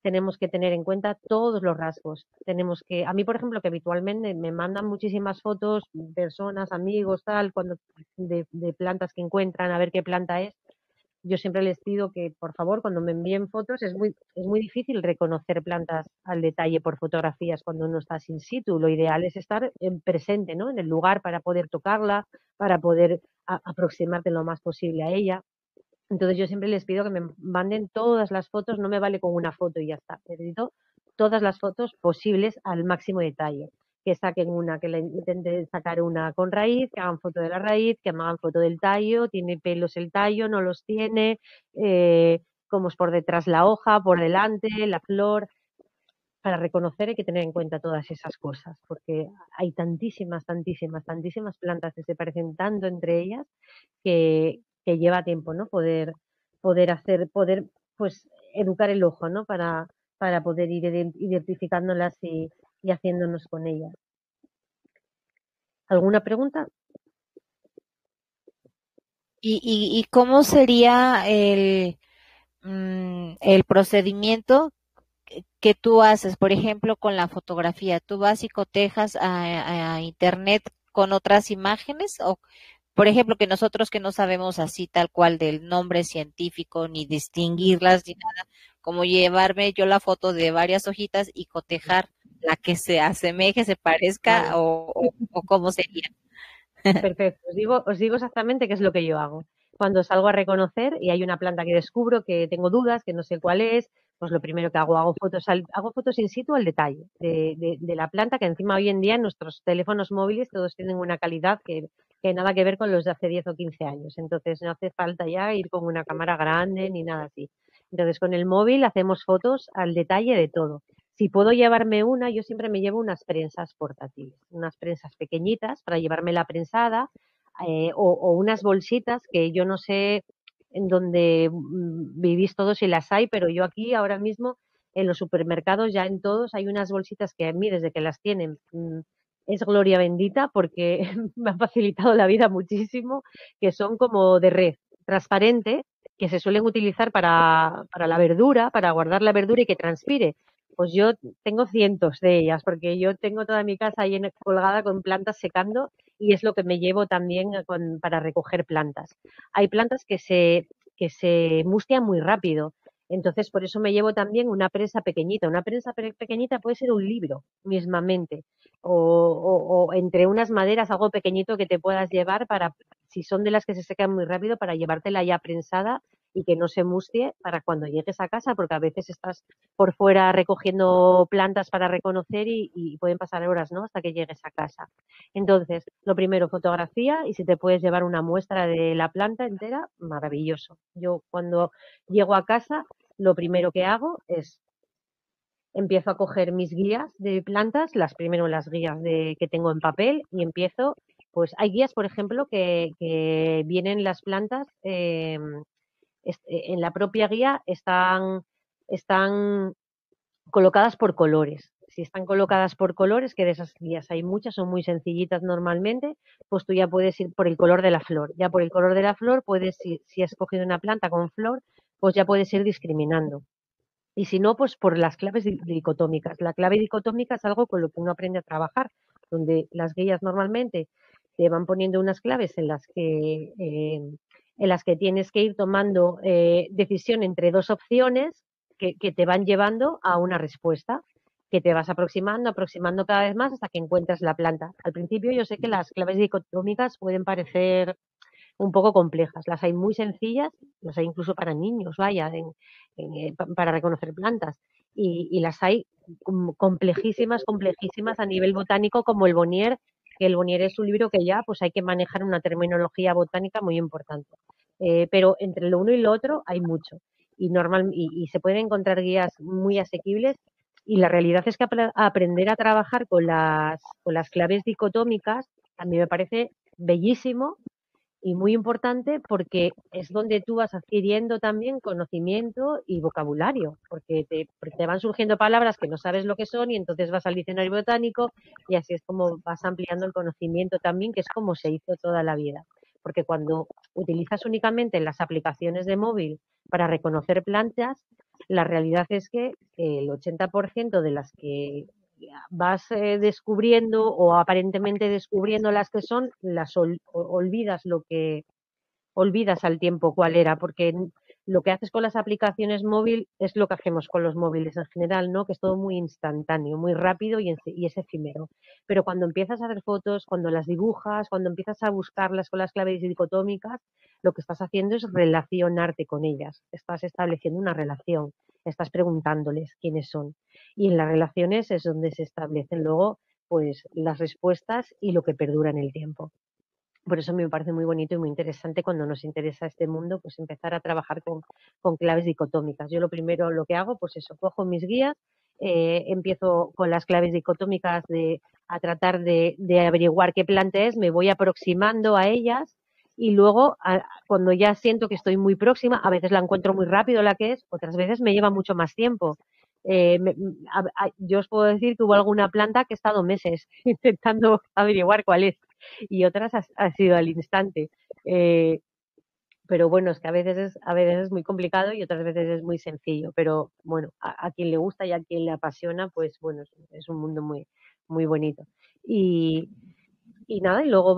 tenemos que tener en cuenta todos los rasgos. Tenemos que, a mí, por ejemplo, que habitualmente me mandan muchísimas fotos, personas, amigos, tal, de plantas que encuentran, a ver qué planta es. Yo siempre les pido que, por favor, cuando me envíen fotos, es muy difícil reconocer plantas al detalle por fotografías cuando uno está in situ. Lo ideal es estar en presente, ¿no? En el lugar para poder tocarla, para poder aproximarte lo más posible a ella. Entonces yo siempre les pido que me manden todas las fotos, no me vale con una foto y ya está. Necesito todas las fotos posibles al máximo detalle. Que saquen una, que le intenten sacar una con raíz, que hagan foto de la raíz, que me hagan foto del tallo, tiene pelos el tallo, no los tiene, cómo es por detrás la hoja, por delante, la flor. Para reconocer hay que tener en cuenta todas esas cosas, porque hay tantísimas plantas que se parecen tanto entre ellas que lleva tiempo, ¿no? Poder pues educar el ojo, ¿no? Para poder ir identificándolas y haciéndonos con ellas. ¿Alguna pregunta? ¿Y cómo sería el procedimiento que tú haces, por ejemplo, con la fotografía? ¿Tú vas y cotejas a internet con otras imágenes? O, por ejemplo, que nosotros que no sabemos así tal cual del nombre científico, ni distinguirlas, ni nada, como llevarme yo la foto de varias hojitas y cotejar la que se asemeje, se parezca, Vale. o cómo sería. Perfecto. Os digo exactamente qué es lo que yo hago. Cuando salgo a reconocer y hay una planta que descubro que tengo dudas, que no sé cuál es, pues lo primero que hago fotos in situ al detalle de la planta, que encima hoy en día en nuestros teléfonos móviles todos tienen una calidad que nada que ver con los de hace 10 o 15 años. Entonces no hace falta ya ir con una cámara grande ni nada así. Entonces con el móvil hacemos fotos al detalle de todo. Si puedo llevarme una, yo siempre me llevo unas prensas portátiles, unas prensas pequeñitas para llevarme la prensada, o unas bolsitas que yo no sé en dónde vivís todos si las hay, pero yo aquí ahora mismo en los supermercados ya en todos hay unas bolsitas que a mí desde que las tienen es gloria bendita porque me han facilitado la vida muchísimo, que son como de red, transparente, que se suelen utilizar para la verdura, para guardar la verdura y que transpire. Pues yo tengo cientos de ellas, porque yo tengo toda mi casa llena, colgada con plantas secando, y es lo que me llevo también para recoger plantas. Hay plantas que se mustian muy rápido, entonces por eso me llevo también una prensa pequeñita. Una prensa pequeñita puede ser un libro mismamente, o entre unas maderas, algo pequeñito que te puedas llevar para, si son de las que se secan muy rápido, para llevártela ya prensada y que no se mustie para cuando llegues a casa, porque a veces estás por fuera recogiendo plantas para reconocer y pueden pasar horas, ¿no? Hasta que llegues a casa. Entonces, lo primero, fotografía, y si te puedes llevar una muestra de la planta entera, maravilloso. Yo cuando llego a casa, lo primero que hago es empiezo a coger mis guías de plantas, primero las guías que tengo en papel, y empiezo, pues hay guías, por ejemplo, que vienen las plantas, en la propia guía están colocadas por colores. Si están colocadas por colores, que de esas guías hay muchas, son muy sencillitas normalmente, pues tú ya puedes ir por el color de la flor. Ya por el color de la flor puedes, si has cogido una planta con flor, pues ya puedes ir discriminando. Y si no, pues por las claves dicotómicas. La clave dicotómica es algo con lo que uno aprende a trabajar, donde las guías normalmente te van poniendo unas claves en las que tienes que ir tomando decisión entre dos opciones que te van llevando a una respuesta, que te vas aproximando cada vez más hasta que encuentras la planta. Al principio yo sé que las claves dicotómicas pueden parecer un poco complejas. Las hay muy sencillas, las hay incluso para niños, vaya, para reconocer plantas. Y las hay complejísimas a nivel botánico, como el Bonnier, que el Bonnier es un libro que ya pues hay que manejar una terminología botánica muy importante. Pero entre lo uno y lo otro hay mucho. Y se pueden encontrar guías muy asequibles. Y la realidad es que aprender a trabajar con las claves dicotómicas a mí me parece bellísimo y muy importante porque es donde tú vas adquiriendo también conocimiento y vocabulario, porque te van surgiendo palabras que no sabes lo que son y entonces vas al diccionario botánico y así es como vas ampliando el conocimiento también, que es como se hizo toda la vida. Porque cuando utilizas únicamente las aplicaciones de móvil para reconocer plantas, la realidad es que el 80% de las que vas descubriendo o aparentemente descubriendo las que son, las olvidas olvidas al tiempo cuál era, porque lo que haces con las aplicaciones móvil es lo que hacemos con los móviles en general, ¿no? Que es todo muy instantáneo, muy rápido y es efímero. Pero cuando empiezas a hacer fotos, cuando las dibujas, cuando empiezas a buscarlas con las claves dicotómicas, lo que estás haciendo es relacionarte con ellas, estás estableciendo una relación, estás preguntándoles quiénes son. Y en las relaciones es donde se establecen luego pues las respuestas y lo que perdura en el tiempo. Por eso me parece muy bonito y muy interesante cuando nos interesa este mundo, pues empezar a trabajar con claves dicotómicas. Yo lo primero lo que hago, pues eso, cojo mis guías, empiezo con las claves dicotómicas a tratar de averiguar qué planta es, me voy aproximando a ellas y luego cuando ya siento que estoy muy próxima, a veces la encuentro muy rápido la que es, otras veces me lleva mucho más tiempo. Yo os puedo decir que hubo alguna planta que he estado meses intentando averiguar cuál es y otras ha sido al instante. Pero bueno, es que a veces es muy complicado y otras veces es muy sencillo. Pero bueno, a quien le gusta y a quien le apasiona, pues bueno, es un mundo muy, muy bonito. Y nada, y luego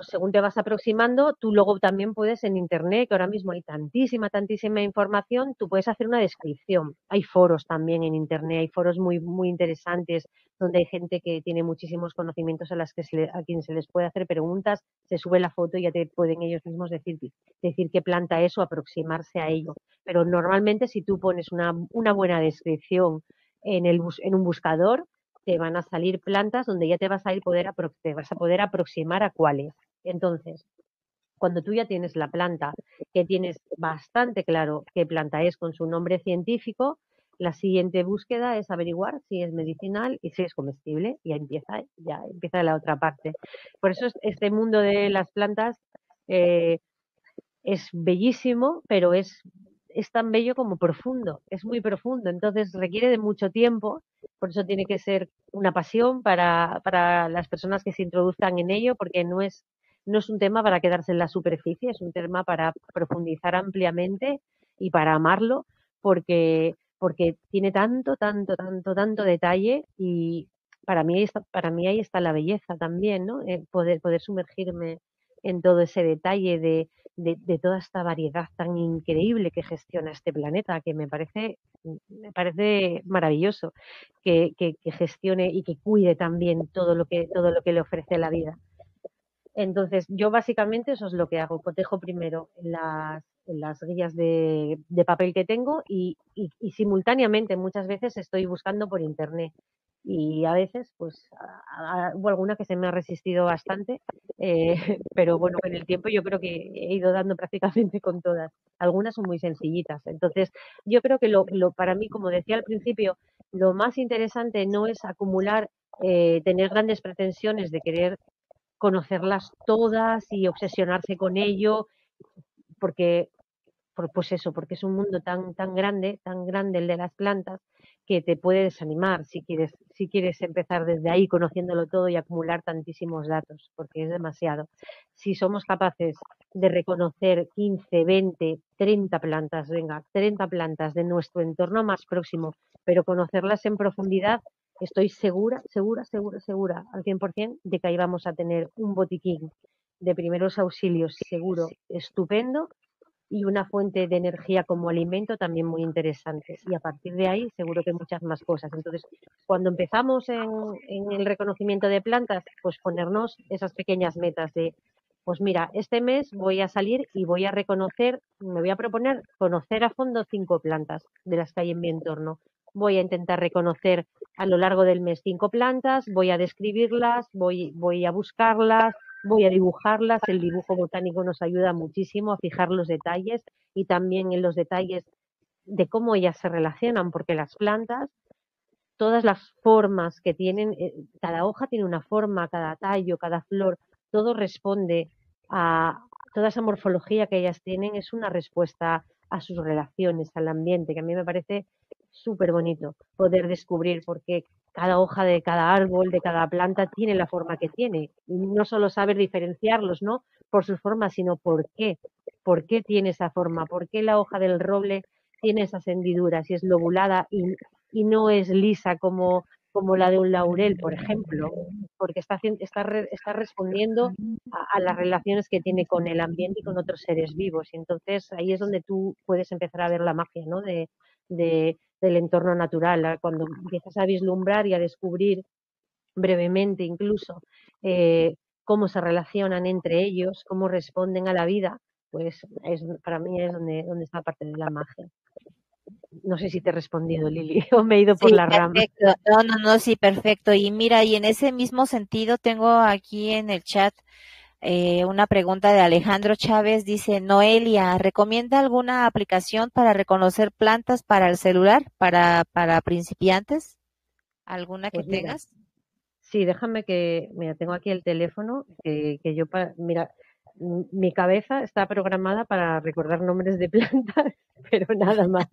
según te vas aproximando, tú luego también puedes en internet, que ahora mismo hay tantísima información, tú puedes hacer una descripción. Hay foros también en internet, hay foros muy, muy interesantes donde hay gente que tiene muchísimos conocimientos a quien se les puede hacer preguntas, se sube la foto y ya te pueden ellos mismos decir qué planta es o aproximarse a ello. Pero normalmente si tú pones una buena descripción en un buscador, te van a salir plantas donde ya te vas a poder aproximar a cuáles. Entonces, cuando tú ya tienes la planta, que tienes bastante claro qué planta es con su nombre científico, la siguiente búsqueda es averiguar si es medicinal y si es comestible. Y ya empieza la otra parte. Por eso este mundo de las plantas es bellísimo, pero es tan bello como profundo, es muy profundo, entonces requiere de mucho tiempo, por eso tiene que ser una pasión para las personas que se introduzcan en ello, porque no es un tema para quedarse en la superficie, es un tema para profundizar ampliamente y para amarlo, porque tiene tanto detalle y para mí ahí está la belleza también, ¿no? Poder sumergirme en todo ese detalle de toda esta variedad tan increíble que gestiona este planeta, que me parece maravilloso que gestione y que cuide también todo lo que le ofrece la vida. Entonces, yo básicamente eso es lo que hago. Cotejo primero en las guías de papel que tengo y simultáneamente muchas veces estoy buscando por internet. Y a veces, pues, hubo alguna que se me ha resistido bastante, pero bueno, con el tiempo yo creo que he ido dando prácticamente con todas. Algunas son muy sencillitas. Entonces, yo creo que para mí, como decía al principio, lo más interesante no es acumular, tener grandes pretensiones de querer conocerlas todas y obsesionarse con ello, porque pues eso, porque es un mundo tan grande el de las plantas, que te puede desanimar si quieres empezar desde ahí conociéndolo todo y acumular tantísimos datos, porque es demasiado. Si somos capaces de reconocer 15, 20, 30 plantas, 30 plantas de nuestro entorno más próximo, pero conocerlas en profundidad, estoy segura al 100% de que ahí vamos a tener un botiquín de primeros auxilios seguro, estupendo, y una fuente de energía como alimento también muy interesante. Y a partir de ahí seguro que muchas más cosas. Entonces, cuando empezamos en el reconocimiento de plantas, pues ponernos esas pequeñas metas de, pues mira, este mes voy a salir y voy a reconocer, me voy a proponer conocer a fondo 5 plantas de las que hay en mi entorno. Voy a intentar reconocer a lo largo del mes 5 plantas, voy a describirlas, voy a buscarlas, voy a dibujarlas. El dibujo botánico nos ayuda muchísimo a fijar los detalles y también en los detalles de cómo ellas se relacionan, porque las plantas, todas las formas que tienen, cada hoja tiene una forma, cada tallo, cada flor, todo responde a toda esa morfología que ellas tienen, es una respuesta a sus relaciones, al ambiente, que a mí me parece súper bonito poder descubrir, porque cada hoja de cada árbol, de cada planta tiene la forma que tiene. Y no solo saber diferenciarlos, ¿no? Por sus formas, sino por qué tiene esa forma, por qué la hoja del roble tiene esas hendiduras y es lobulada y no es lisa como la de un laurel, por ejemplo, porque está respondiendo a las relaciones que tiene con el ambiente y con otros seres vivos. Y entonces ahí es donde tú puedes empezar a ver la magia, ¿no? Del entorno natural, cuando empiezas a vislumbrar y a descubrir brevemente incluso cómo se relacionan entre ellos, cómo responden a la vida, pues para mí es donde está parte de la magia. No sé si te he respondido, Lili, o me he ido por Sí, la rama. perfecto. No, sí, perfecto. Y mira, y en ese mismo sentido tengo aquí en el chat una pregunta de Alejandro Chávez. Dice, Noelia, ¿recomienda alguna aplicación para reconocer plantas para el celular, para principiantes? ¿Alguna que Pues mira, tengas? sí, déjame mira, tengo aquí el teléfono, mira, mi cabeza está programada para recordar nombres de plantas, pero nada más.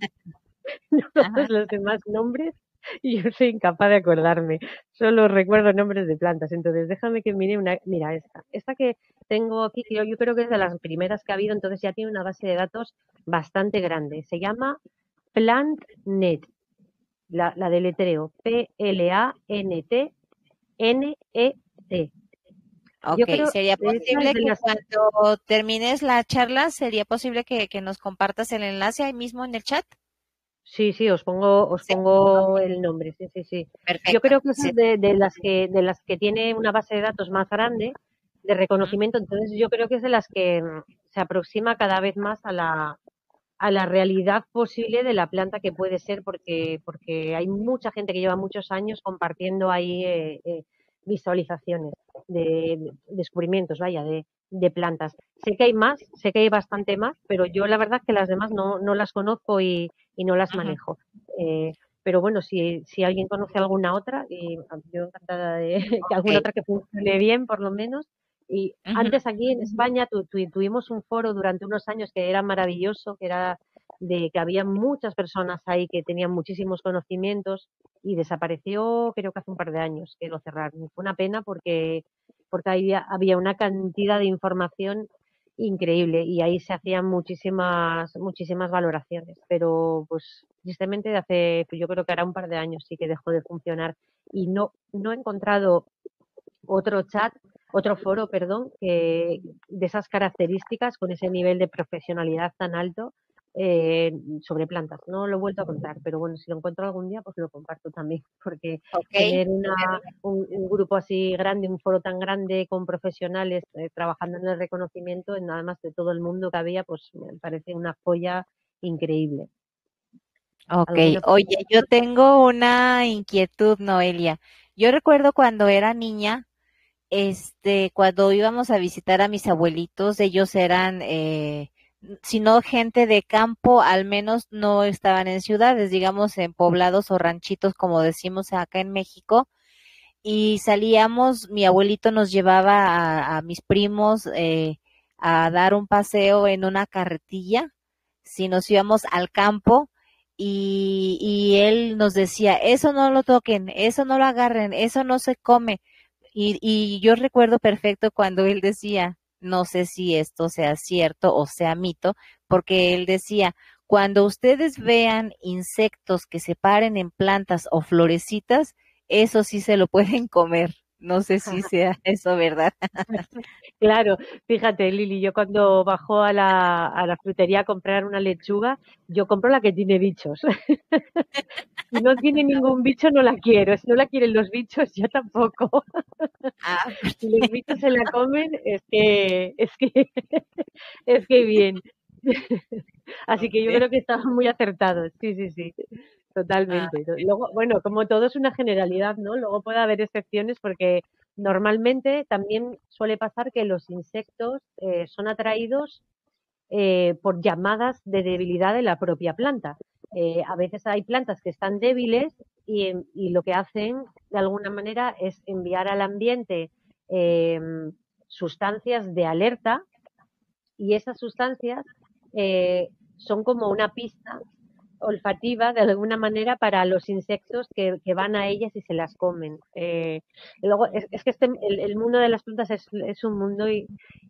Ajá. Todos los demás nombres y yo soy incapaz de acordarme. Solo recuerdo nombres de plantas. Entonces, déjame que mire una. Mira, esta que tengo aquí, que yo creo que es de las primeras que ha habido, entonces ya tiene una base de datos bastante grande. Se llama PlantNet, la deletreo, PLANTNET. Yo Ok, creo ¿sería que esta es posible de que las. cuando termines la charla, sería posible que nos compartas el enlace ahí mismo en el chat? Sí, sí, os Sí, pongo ok, el nombre, sí, sí, sí. Yo perfecto. creo que esa Sí. es de las que tiene una base de datos más grande de Ujú. reconocimiento, entonces yo creo que es de las que se aproxima cada vez más a la realidad posible de la planta que puede ser, porque hay mucha gente que lleva muchos años compartiendo ahí visualizaciones de descubrimientos, vaya, de plantas. Sé que hay más, sé que hay bastante más, pero yo la verdad que las demás no las conozco y no las Ujú. manejo. Eh, pero bueno, si alguien conoce alguna otra, y yo encantada de que alguna Ok. otra que funcione bien, por lo menos. Y Ujú. antes aquí en España tuvimos un foro durante unos años que era maravilloso, que era de que había muchas personas ahí que tenían muchísimos conocimientos y desapareció creo que hace un par de años que lo cerraron. Fue una pena porque había una cantidad de información increíble y ahí se hacían muchísimas valoraciones, pero pues tristemente pues, yo creo que hará un par de años sí que dejó de funcionar y no he encontrado otro foro, perdón, de esas características con ese nivel de profesionalidad tan alto sobre plantas. No lo he vuelto a contar, pero bueno, si lo encuentro algún día, pues lo comparto también, porque Ok. tener un grupo así grande, un foro tan grande con profesionales trabajando en el reconocimiento, nada más de todo el mundo que había, pues me parece una joya increíble. Ok, ¿Alguna oye, yo tengo una inquietud, Noelia. Yo recuerdo cuando era niña, cuando íbamos a visitar a mis abuelitos, ellos eran, si no gente de campo, al menos no estaban en ciudades, digamos en poblados o ranchitos, como decimos acá en México, y salíamos, mi abuelito nos llevaba a mis primos a dar un paseo en una carretilla, si nos íbamos al campo, y él nos decía, eso no lo toquen, eso no lo agarren, eso no se come. Y yo recuerdo perfecto cuando él decía, no sé si esto sea cierto o sea mito, porque él decía, cuando ustedes vean insectos que se paren en plantas o florecitas, eso sí se lo pueden comer. No sé si sea eso verdad. Claro, fíjate, Lili, yo cuando bajo a la frutería a comprar una lechuga, yo compro la que tiene bichos. Si no tiene ningún bicho, no la quiero. Si no la quieren los bichos, yo tampoco. Ah, Si los bichos se la comen, es que bien. Así que yo ok. creo que estaban muy acertados. Sí, sí, sí, Ah, totalmente. Luego, bueno, como todo es una generalidad, ¿no? Luego puede haber excepciones porque normalmente también suele pasar que los insectos son atraídos por llamadas de debilidad de la propia planta. A veces hay plantas que están débiles y lo que hacen de alguna manera es enviar al ambiente eh, sustancias de alerta y esas sustancias son como una pista olfativa de alguna manera para los insectos que van a ellas y se las comen. Luego, es que el mundo de las plantas es un mundo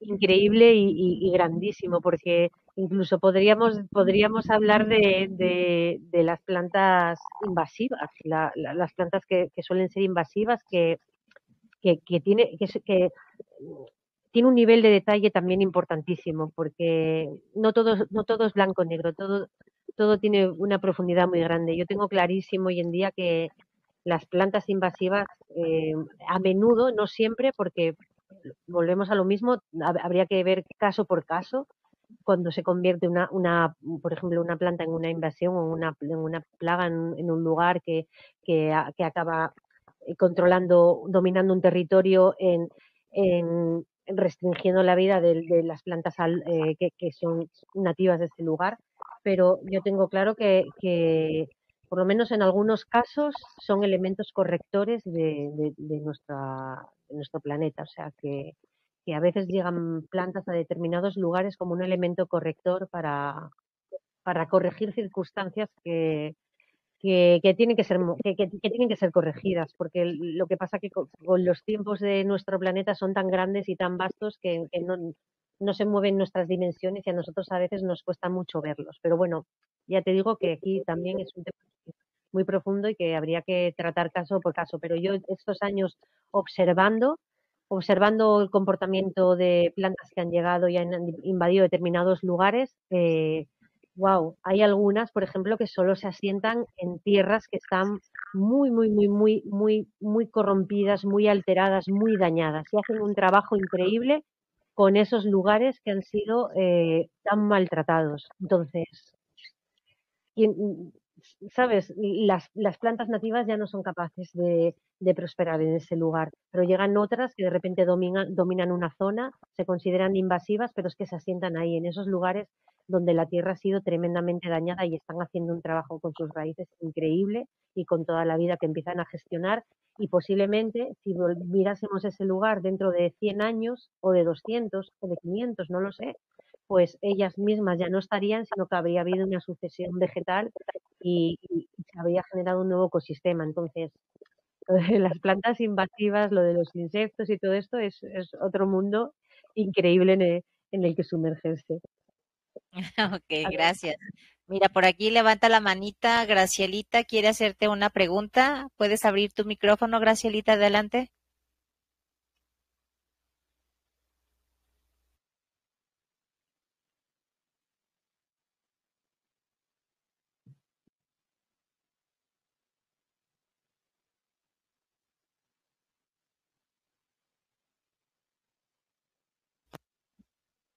increíble y grandísimo, porque incluso podríamos hablar de las plantas invasivas, las plantas que suelen ser invasivas, que tiene un nivel de detalle también importantísimo, porque no todo es blanco-negro, todo tiene una profundidad muy grande. Yo tengo clarísimo hoy en día que las plantas invasivas, a menudo, no siempre, porque volvemos a lo mismo, habría que ver caso por caso, cuando se convierte por ejemplo, una planta en una invasión o en una plaga en un lugar que acaba controlando, dominando un territorio en restringiendo la vida de las plantas que son nativas de este lugar, pero yo tengo claro que por lo menos en algunos casos son elementos correctores de nuestro planeta, o sea que a veces llegan plantas a determinados lugares como un elemento corrector para corregir circunstancias que tienen que ser que tienen que ser corregidas, porque lo que pasa que con los tiempos de nuestro planeta son tan grandes y tan vastos que no se mueven nuestras dimensiones y a nosotros a veces nos cuesta mucho verlos. Pero bueno, ya te digo que aquí también es un tema muy profundo y que habría que tratar caso por caso. Pero yo estos años observando el comportamiento de plantas que han llegado y han invadido determinados lugares, wow, hay algunas, por ejemplo, que solo se asientan en tierras que están muy, muy, muy, muy, muy, muy corrompidas, muy alteradas, muy dañadas y hacen un trabajo increíble con esos lugares que han sido tan maltratados. Entonces, ¿sabes? Las plantas nativas ya no son capaces de prosperar en ese lugar, pero llegan otras que de repente dominan una zona, se consideran invasivas, pero es que se asientan ahí, en esos lugares donde la tierra ha sido tremendamente dañada y están haciendo un trabajo con sus raíces increíble y con toda la vida que empiezan a gestionar. Y posiblemente, si mirásemos ese lugar dentro de 100 años, o de 200, o de 500, no lo sé, pues ellas mismas ya no estarían, sino que habría habido una sucesión vegetal y se habría generado un nuevo ecosistema. Entonces, lo de las plantas invasivas, lo de los insectos y todo esto es otro mundo increíble en el que sumergerse. Ok, gracias. Mira, por aquí levanta la manita Gracielita, quiere hacerte una pregunta. ¿Puedes abrir tu micrófono, Gracielita? Adelante.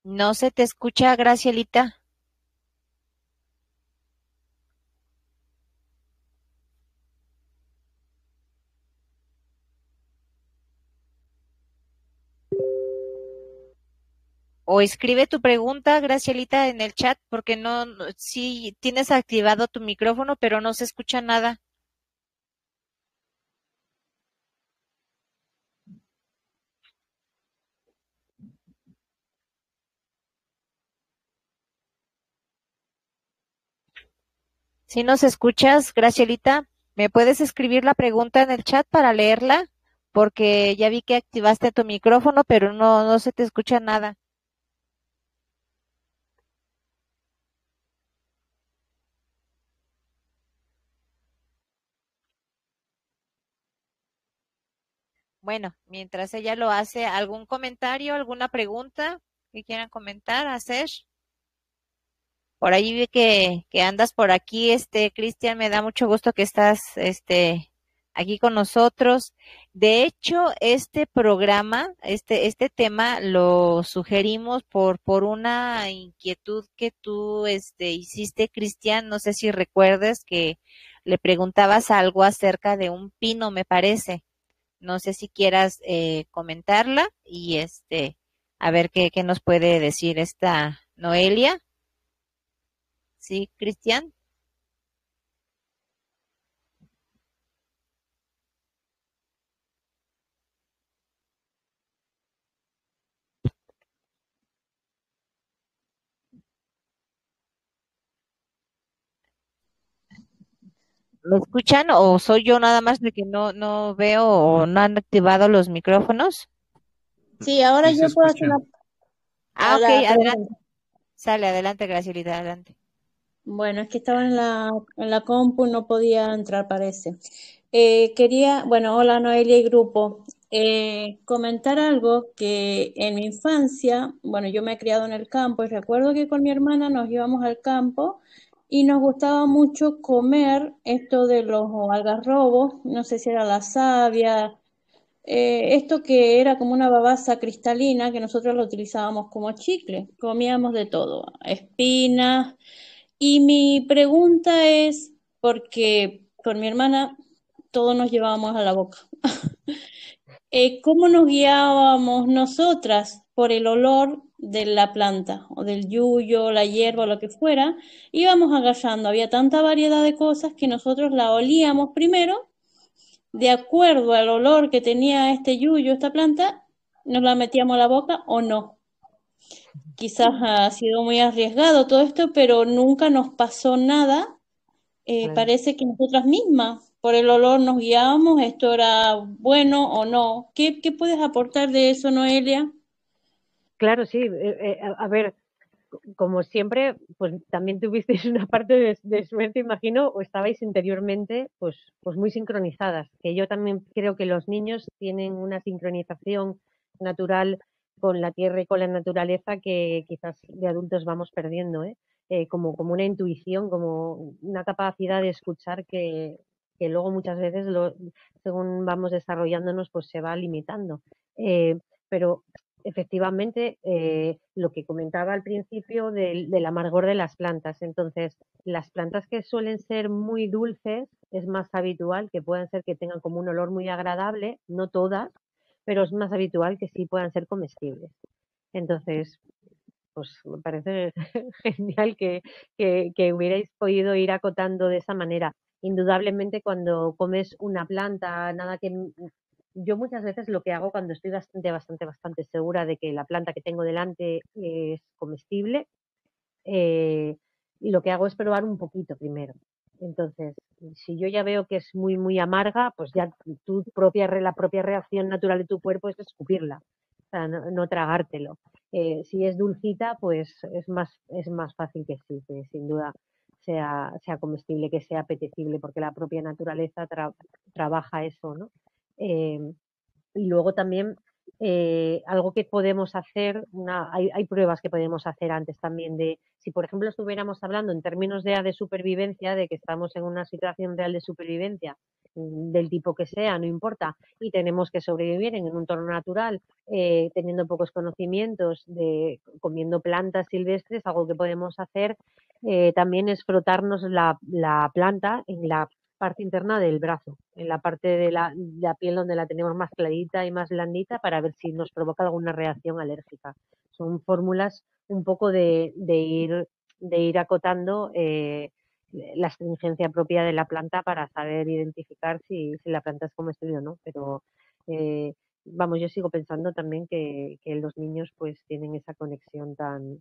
No se te escucha, Gracielita. O escribe tu pregunta, Gracielita, en el chat, porque sí tienes activado tu micrófono, pero no se escucha nada. Si nos escuchas, Gracielita, ¿me puedes escribir la pregunta en el chat para leerla? Porque ya vi que activaste tu micrófono, pero no se te escucha nada. Bueno, mientras ella lo hace, ¿algún comentario, alguna pregunta que quieran comentar, hacer? Por ahí vi que andas por aquí, Cristian, me da mucho gusto que estás, aquí con nosotros. De hecho, este programa, este tema lo sugerimos por una inquietud que tú, hiciste, Cristian, no sé si recuerdes que le preguntabas algo acerca de un pino, me parece. No sé si quieras comentarla y a ver qué nos puede decir esta Noelia. Sí, Cristian. ¿Me escuchan o soy yo nada más de que no veo o no han activado los micrófonos? Sí, ahora Sí se yo puedo hacer escucha. Ah, ok, la adelante. pregunta. Sale, adelante, Gracielita, adelante. Bueno, es que estaba en la compu y no podía entrar, parece. Bueno, hola Noelia y grupo. Comentar algo que en mi infancia, bueno, yo me he criado en el campo y recuerdo que con mi hermana nos íbamos al campo y nos gustaba mucho comer esto de los algarrobos, no sé si era la savia, esto que era como una babasa cristalina que nosotros lo utilizábamos como chicle, comíamos de todo, espinas. Y mi pregunta es, porque con mi hermana todo nos llevábamos a la boca. ¿Cómo nos guiábamos nosotras por el olor de la planta o del yuyo, la hierba o lo que fuera? Íbamos agarrando, había tanta variedad de cosas que nosotros la olíamos primero, de acuerdo al olor que tenía este yuyo, esta planta, nos la metíamos a la boca o no. Quizás ha sido muy arriesgado todo esto, pero nunca nos pasó nada. Claro. Parece que nosotras mismas, por el olor nos guiábamos, esto era bueno o no. ¿Qué puedes aportar de eso, Noelia? Claro, sí. A ver, como siempre, pues también tuvisteis una parte de suerte, imagino, o estabais interiormente pues muy sincronizadas, que yo también creo que los niños tienen una sincronización natural con la tierra y con la naturaleza que quizás de adultos vamos perdiendo, ¿eh? Como una intuición, como una capacidad de escuchar que luego muchas veces, según vamos desarrollándonos, pues se va limitando. Pero efectivamente, lo que comentaba al principio del amargor de las plantas. Entonces, las plantas que suelen ser muy dulces, es más habitual que puedan ser que tengan como un olor muy agradable, no todas, pero es más habitual que sí puedan ser comestibles. Entonces, pues me parece genial que hubierais podido ir acotando de esa manera. Indudablemente, cuando comes una planta, nada que yo muchas veces lo que hago cuando estoy bastante segura de que la planta que tengo delante es comestible, eh, y lo que hago es probar un poquito primero. Entonces, si yo ya veo que es muy amarga, pues ya la propia reacción natural de tu cuerpo es escupirla, o sea, no tragártelo. Si es dulcita, pues es más fácil que sí, que sin duda sea comestible, que sea apetecible, porque la propia naturaleza trabaja eso, ¿no? Eh, y luego también algo que podemos hacer, hay pruebas que podemos hacer antes también de, si por ejemplo estuviéramos hablando en términos de supervivencia, de que estamos en una situación real de supervivencia, del tipo que sea, no importa, y tenemos que sobrevivir en un entorno natural, teniendo pocos conocimientos, comiendo plantas silvestres, algo que podemos hacer también es frotarnos la planta en la parte interna del brazo, en la parte de la piel donde la tenemos más clarita y más blandita para ver si nos provoca alguna reacción alérgica. Son fórmulas un poco de ir acotando la astringencia propia de la planta para saber identificar si la planta es comestible o no. Pero vamos, yo sigo pensando también que los niños pues tienen esa conexión tan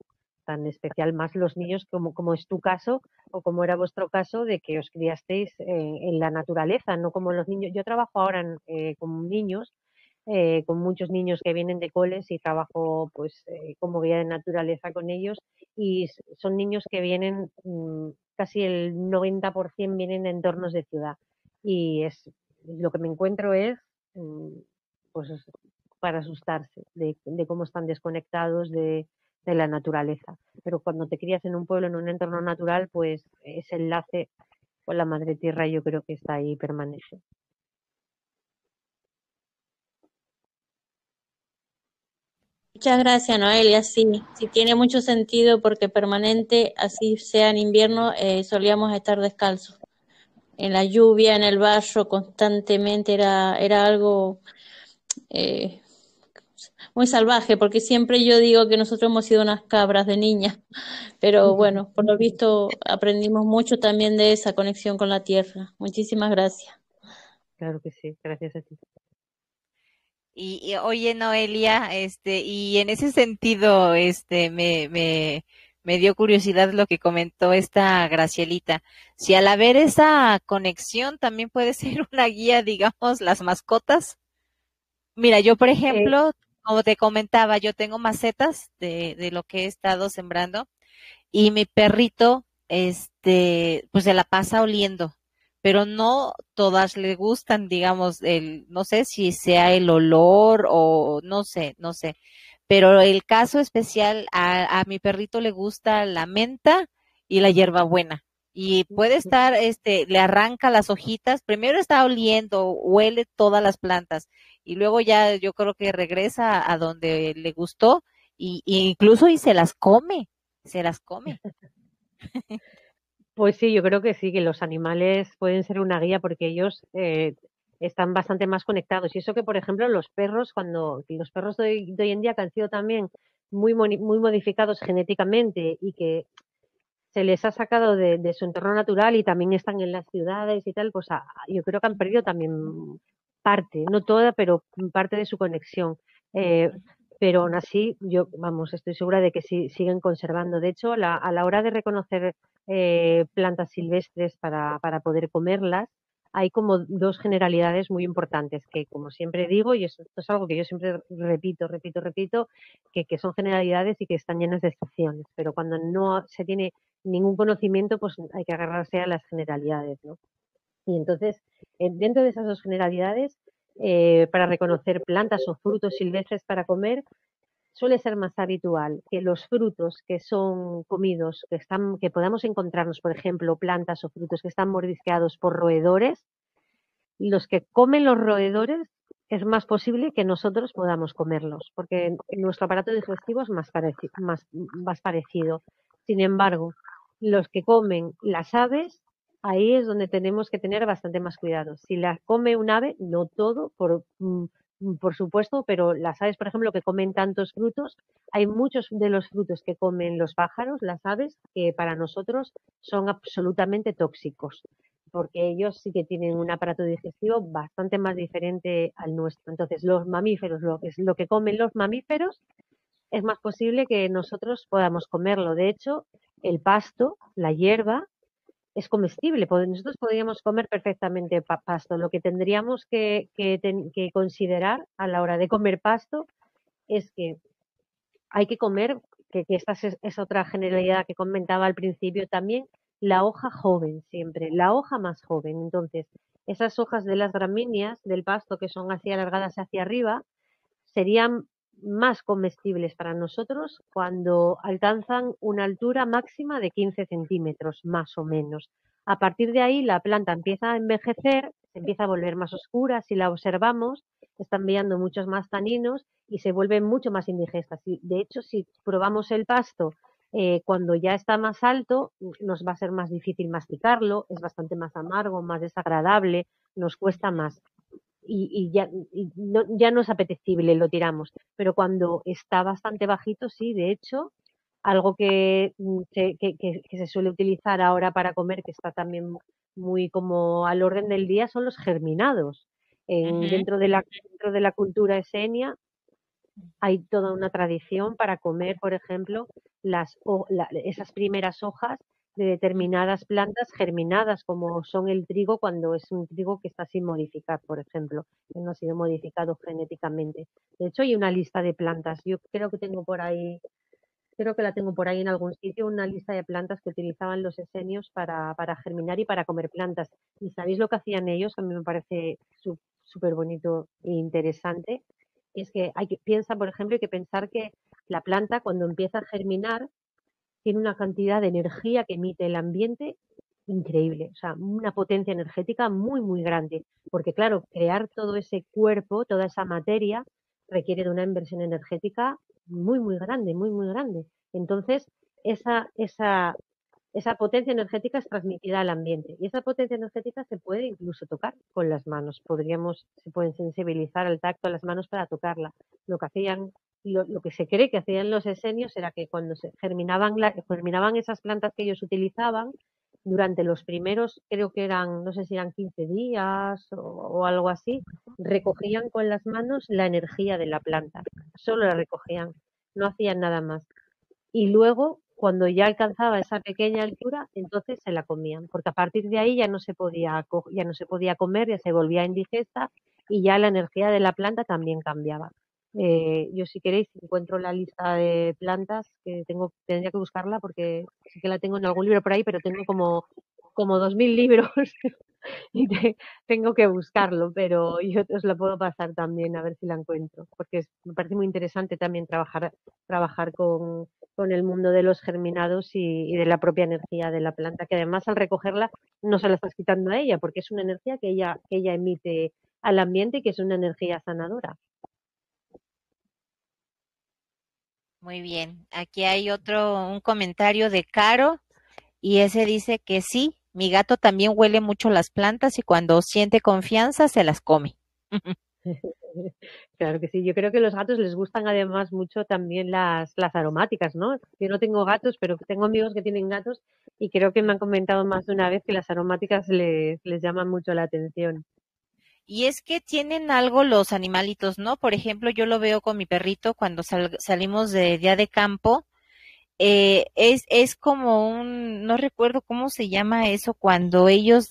especial, más los niños como es tu caso, o como era vuestro caso, de que os criasteis en la naturaleza, no como los niños. Yo trabajo ahora con niños, con muchos niños que vienen de coles y trabajo pues como guía de naturaleza con ellos, y son niños que vienen, casi el 90% vienen de entornos de ciudad, y lo que me encuentro es pues para asustarse de cómo están desconectados de la naturaleza. Pero cuando te crías en un pueblo, en un entorno natural, pues ese enlace con la madre tierra yo creo que está ahí, permanece. Muchas gracias, Noelia. Sí, sí tiene mucho sentido porque permanente, así sea en invierno, solíamos estar descalzos. En la lluvia, en el barro, constantemente era algo eh, muy salvaje, porque siempre yo digo que nosotros hemos sido unas cabras de niñas, pero bueno, por lo visto aprendimos mucho también de esa conexión con la tierra. Muchísimas gracias. Claro que sí, gracias a ti. Y oye, Noelia, y en ese sentido, me dio curiosidad lo que comentó esta Gracielita. Si al haber esa conexión también puede ser una guía, digamos, las mascotas. Mira, yo por ejemplo, como te comentaba, yo tengo macetas de lo que he estado sembrando y mi perrito, pues se la pasa oliendo, pero no todas le gustan, digamos, no sé si sea el olor o no sé, pero el caso especial a mi perrito le gusta la menta y la hierbabuena. Y puede estar, le arranca las hojitas, primero está oliendo, huele todas las plantas y luego ya yo creo que regresa a donde le gustó y incluso y se las come. Pues sí, yo creo que sí, que los animales pueden ser una guía porque ellos están bastante más conectados. Y eso que, por ejemplo, los perros, los perros de hoy en día que han sido también muy modificados genéticamente y que se les ha sacado de su entorno natural y también están en las ciudades y tal, pues yo creo que han perdido también parte, no toda, pero parte de su conexión. Eh, pero aún así, estoy segura de que sí, siguen conservando. De hecho, a la hora de reconocer plantas silvestres para poder comerlas, hay como dos generalidades muy importantes que, como siempre digo, y esto es algo que yo siempre repito, que son generalidades y que están llenas de excepciones. Pero cuando no se tiene ningún conocimiento, pues hay que agarrarse a las generalidades, ¿no? Y entonces, dentro de esas dos generalidades, para reconocer plantas o frutos silvestres para comer, suele ser más habitual que los frutos que son comidos, que podamos encontrarnos, por ejemplo, plantas o frutos que están mordisqueados por roedores, los que comen los roedores es más posible que nosotros podamos comerlos, porque nuestro aparato digestivo es más parecido. Sin embargo, los que comen las aves, ahí es donde tenemos que tener bastante más cuidado. Si las come un ave, no todo, por supuesto, pero las aves, por ejemplo, que comen tantos frutos, hay muchos de los frutos que comen los pájaros, las aves, que para nosotros son absolutamente tóxicos, porque ellos sí que tienen un aparato digestivo bastante más diferente al nuestro. Entonces, los mamíferos, lo que comen los mamíferos, es más posible que nosotros podamos comerlo. De hecho, el pasto, la hierba, es comestible. Nosotros podríamos comer perfectamente pasto. Lo que tendríamos que considerar a la hora de comer pasto es que hay que comer, que esta es otra generalidad que comentaba al principio también, la hoja joven siempre, la hoja más joven. Entonces, esas hojas de las gramíneas del pasto que son así alargadas hacia arriba serían más comestibles para nosotros cuando alcanzan una altura máxima de 15 centímetros, más o menos. A partir de ahí la planta empieza a envejecer, se empieza a volver más oscura, si la observamos, está enviando muchos más taninos y se vuelve mucho más indigesta. De hecho, si probamos el pasto cuando ya está más alto, nos va a ser más difícil masticarlo, es bastante más amargo, más desagradable, nos cuesta más. Ya no es apetecible, lo tiramos. Pero cuando está bastante bajito, sí, de hecho, algo que se suele utilizar ahora para comer, que está también muy como al orden del día, son los germinados. Dentro de la cultura esenia hay toda una tradición para comer, por ejemplo, esas primeras hojas de determinadas plantas germinadas, como son el trigo, cuando es un trigo que está sin modificar, por ejemplo, que no ha sido modificado genéticamente. De hecho, hay una lista de plantas. Yo creo que la tengo por ahí en algún sitio, una lista de plantas que utilizaban los esenios para germinar y para comer plantas. ¿Y sabéis lo que hacían ellos? A mí me parece súper bonito e interesante. Es que por ejemplo, hay que pensar que la planta, cuando empieza a germinar, tiene una cantidad de energía que emite el ambiente increíble, o sea, una potencia energética muy, muy grande, porque claro, crear todo ese cuerpo, toda esa materia, requiere de una inversión energética muy, muy grande, muy, muy grande. Entonces, esa potencia energética es transmitida al ambiente y esa potencia energética se puede incluso tocar con las manos. Se pueden sensibilizar al tacto las manos para tocarla. Lo que se cree que hacían los esenios era que cuando se germinaban esas plantas que ellos utilizaban, durante los primeros, creo que eran, no sé si eran 15 días o algo así, recogían con las manos la energía de la planta. Solo la recogían, no hacían nada más. Y luego cuando ya alcanzaba esa pequeña altura, entonces se la comían, porque a partir de ahí ya no se podía comer, ya se volvía indigesta y ya la energía de la planta también cambiaba. Yo si queréis encuentro la lista de plantas que tendría que buscarla porque sí que la tengo en algún libro por ahí, pero tengo como 2000 libros y tengo que buscarlo, pero yo os lo puedo pasar también a ver si la encuentro, porque me parece muy interesante también trabajar con el mundo de los germinados y de la propia energía de la planta, que además al recogerla no se la estás quitando a ella, porque es una energía que ella emite al ambiente y que es una energía sanadora. Muy bien. Aquí hay un comentario de Caro y ese dice que sí, mi gato también huele mucho las plantas y cuando siente confianza se las come. Claro que sí, yo creo que a los gatos les gustan además mucho también las aromáticas, ¿no? Yo no tengo gatos, pero tengo amigos que tienen gatos y creo que me han comentado más de una vez que las aromáticas les llaman mucho la atención. Y es que tienen algo los animalitos, ¿no? Por ejemplo, yo lo veo con mi perrito cuando salimos de día de campo. Es como no recuerdo cómo se llama eso, cuando ellos,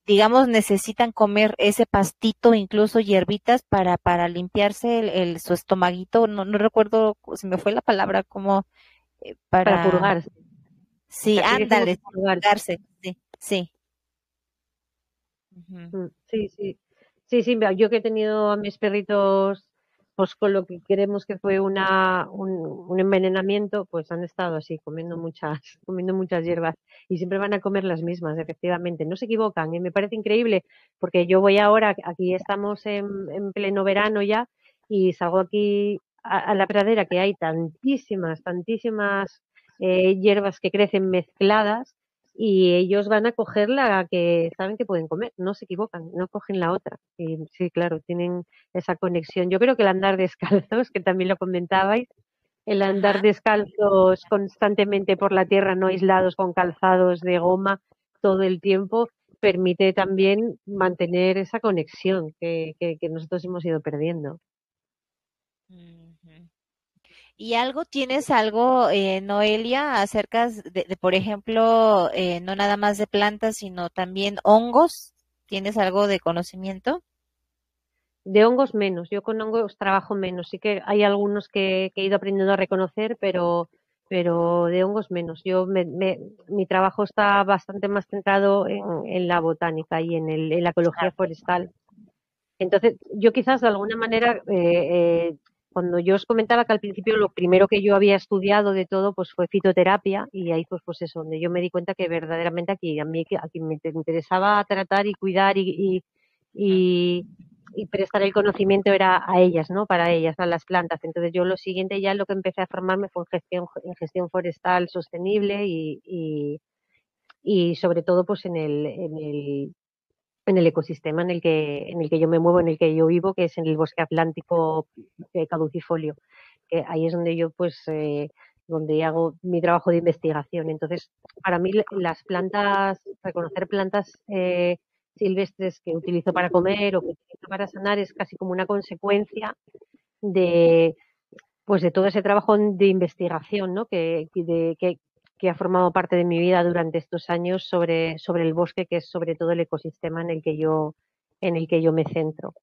digamos, necesitan comer ese pastito, incluso hierbitas, para limpiarse su estomaguito. No recuerdo, se me fue la palabra, como Para para... purgar. Sí, Aquí decimos ándale, purgar. purgarse, sí, sí. Ujú. Sí, sí. Sí, sí, yo que he tenido a mis perritos, pues con lo que creemos que fue un envenenamiento, pues han estado así, comiendo muchas hierbas y siempre van a comer las mismas, efectivamente. No se equivocan, y me parece increíble, porque yo voy ahora, aquí estamos en pleno verano ya, y salgo aquí a la pradera que hay tantísimas hierbas que crecen mezcladas y ellos van a coger la que saben que pueden comer, no se equivocan, no cogen la otra. Y sí, claro, tienen esa conexión. Yo creo que el andar descalzos, que también lo comentabais, el andar Ajá. descalzos constantemente por la tierra, no aislados con calzados de goma todo el tiempo, permite también mantener esa conexión que nosotros hemos ido perdiendo. Ujú. ¿Y tienes algo, Noelia, acerca por ejemplo, no nada más de plantas, sino también hongos? ¿Tienes algo de conocimiento? De hongos menos, yo con hongos trabajo menos, sí que hay algunos que he ido aprendiendo a reconocer, pero de hongos menos. Mi trabajo está bastante más centrado en la botánica y en la ecología forestal. Entonces, yo quizás de alguna manera, cuando yo os comentaba que al principio lo primero que yo había estudiado de todo pues fue fitoterapia y ahí pues eso, donde yo me di cuenta que verdaderamente aquí me interesaba tratar y cuidar y prestar el conocimiento era a ellas, ¿no? Para ellas, a las plantas. Entonces yo lo siguiente ya lo que empecé a formarme fue en gestión forestal sostenible y sobre todo pues en el ecosistema en el que yo me muevo, en el que yo vivo, que es en el bosque atlántico caducifolio, que ahí es donde yo donde hago mi trabajo de investigación. Entonces, para mí las plantas, reconocer plantas silvestres que utilizo para comer o que utilizo para sanar es casi como una consecuencia de de todo ese trabajo de investigación, ¿no? Que ha formado parte de mi vida durante estos años sobre el bosque, que es sobre todo el ecosistema en el que yo me centro.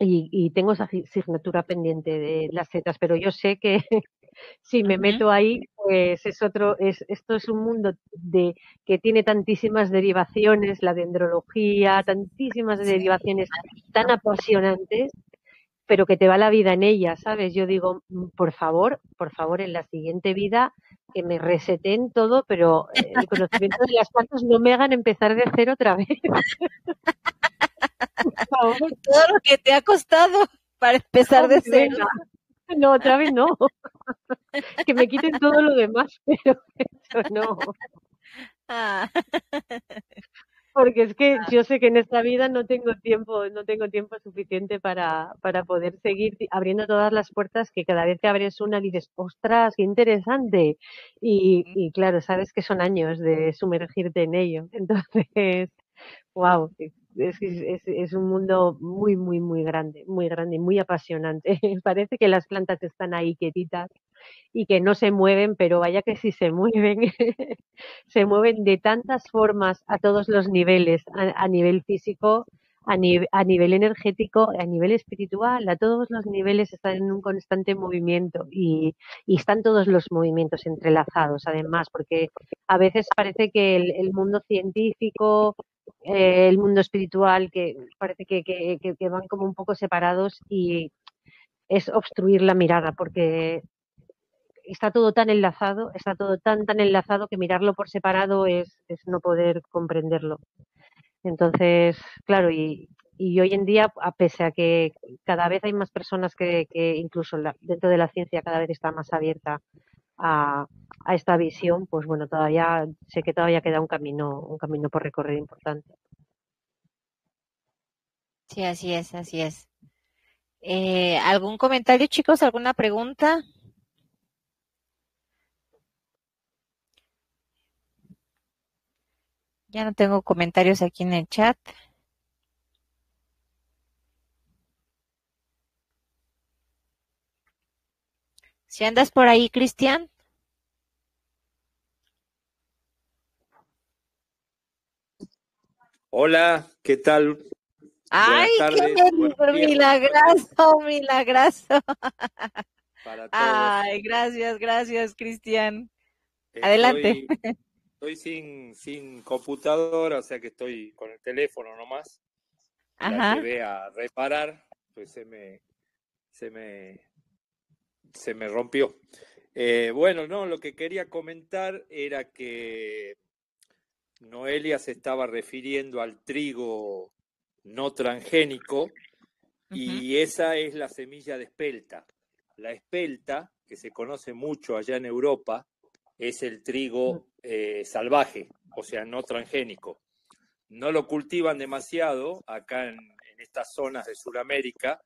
Y tengo esa asignatura pendiente de las setas, pero yo sé que si me meto ahí, pues esto es un mundo que tiene tantísimas derivaciones, la dendrología, tantísimas derivaciones tan apasionantes, pero que te va la vida en ella, ¿sabes? Yo digo, por favor, en la siguiente vida que me reseten todo, pero el conocimiento de las plantas no me hagan empezar de cero otra vez. Por favor. Todo lo que te ha costado para empezar de cero. No, otra vez no. Que me quiten todo lo demás, pero eso no. Ah. Porque es que yo sé que en esta vida no tengo tiempo suficiente para poder seguir abriendo todas las puertas que cada vez que abres una dices, ostras, qué interesante. Y claro, sabes que son años de sumergirte en ello. Entonces, wow, es un mundo muy grande y muy apasionante. Parece que las plantas están ahí quietitas y que no se mueven, pero vaya que sí se mueven, se mueven de tantas formas a todos los niveles, a nivel físico, a nivel energético, a nivel espiritual, a todos los niveles están en un constante movimiento y están todos los movimientos entrelazados, además, porque a veces parece que el mundo científico, el mundo espiritual, que parece que van como un poco separados y es obstruir la mirada, porque está todo tan enlazado, está todo tan enlazado que mirarlo por separado es no poder comprenderlo. Entonces, claro, y hoy en día, a pese a que cada vez hay más personas que incluso dentro de la ciencia cada vez está más abierta a esta visión, pues bueno, todavía sé que todavía queda un camino por recorrer importante. Sí, así es, así es. ¿Algún comentario, chicos? ¿Alguna pregunta? Ya no tengo comentarios aquí en el chat. Si andas por ahí, Cristian. Hola, ¿qué tal? ¡Ay, Buenas qué tardes, buenos días, buenas noches milagroso, milagroso! para todos. Ay, gracias, Cristian. Adelante. Estoy sin computadora, o sea que estoy con el teléfono nomás. La Ajá. llevé a reparar, pues se me rompió. Bueno, no, lo que quería comentar era que Noelia se estaba refiriendo al trigo no transgénico y esa es la semilla de espelta. La espelta, que se conoce mucho allá en Europa, es el trigo salvaje, o sea, no transgénico. No lo cultivan demasiado acá en estas zonas de Sudamérica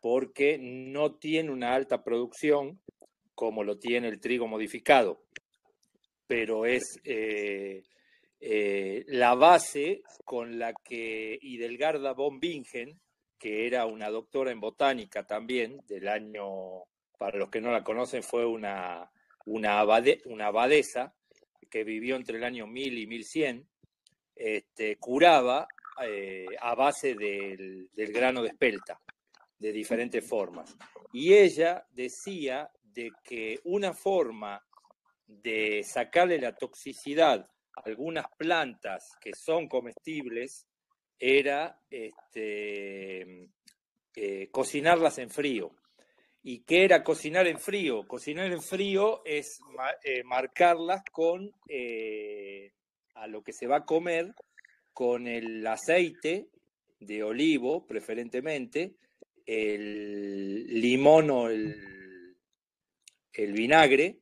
porque no tiene una alta producción como lo tiene el trigo modificado, pero es la base con la que Hildegarda von Bingen, que era una doctora en botánica también, del año, para los que no la conocen, fue una abadesa que vivió entre el año 1000 y 1100, curaba a base del grano de espelta, de diferentes formas. Y ella decía de que una forma de sacarle la toxicidad a algunas plantas que son comestibles era cocinarlas en frío. ¿Y qué era cocinar en frío? Cocinar en frío es marcarlas con a lo que se va a comer con el aceite de olivo, preferentemente, el limón o el vinagre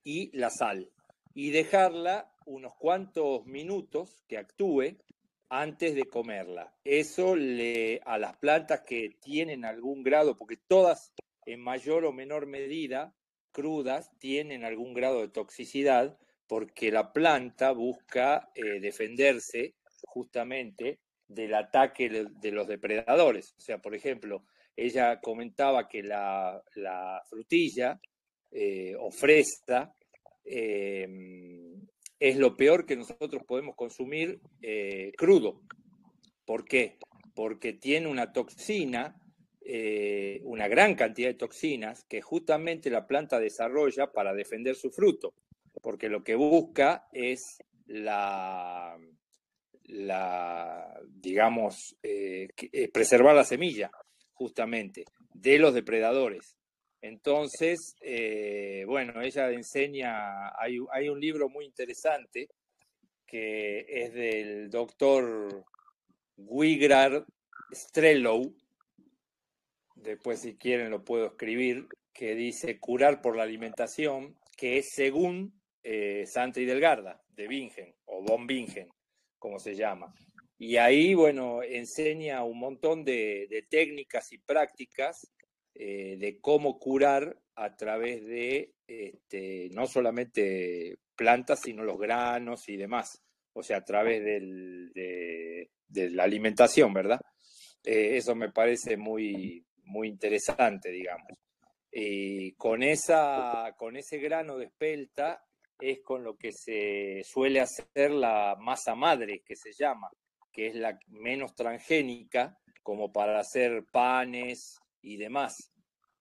y la sal. Y dejarla unos cuantos minutos que actúe antes de comerla. Eso a las plantas que tienen algún grado, porque todas en mayor o menor medida crudas tienen algún grado de toxicidad, porque la planta busca defenderse justamente del ataque de los depredadores. O sea, por ejemplo, ella comentaba que la frutilla o fresa es lo peor que nosotros podemos consumir crudo. ¿Por qué? Porque tiene una toxina, una gran cantidad de toxinas que justamente la planta desarrolla para defender su fruto, porque lo que busca es digamos, preservar la semilla, justamente, de los depredadores. Entonces, bueno, ella enseña, hay un libro muy interesante que es del doctor Wigrard Strelow, después si quieren lo puedo escribir, que dice Curar por la alimentación, que es según Santa Hildegarda de Bingen, o von Bingen, como se llama. Y ahí, bueno, enseña un montón de técnicas y prácticas de cómo curar a través de no solamente plantas, sino los granos y demás. O sea, a través de la alimentación, ¿verdad? Eso me parece muy, muy interesante, digamos. Con ese grano de espelta es con lo que se suele hacer la masa madre, que se llama, que es la menos transgénica, como para hacer panes y demás.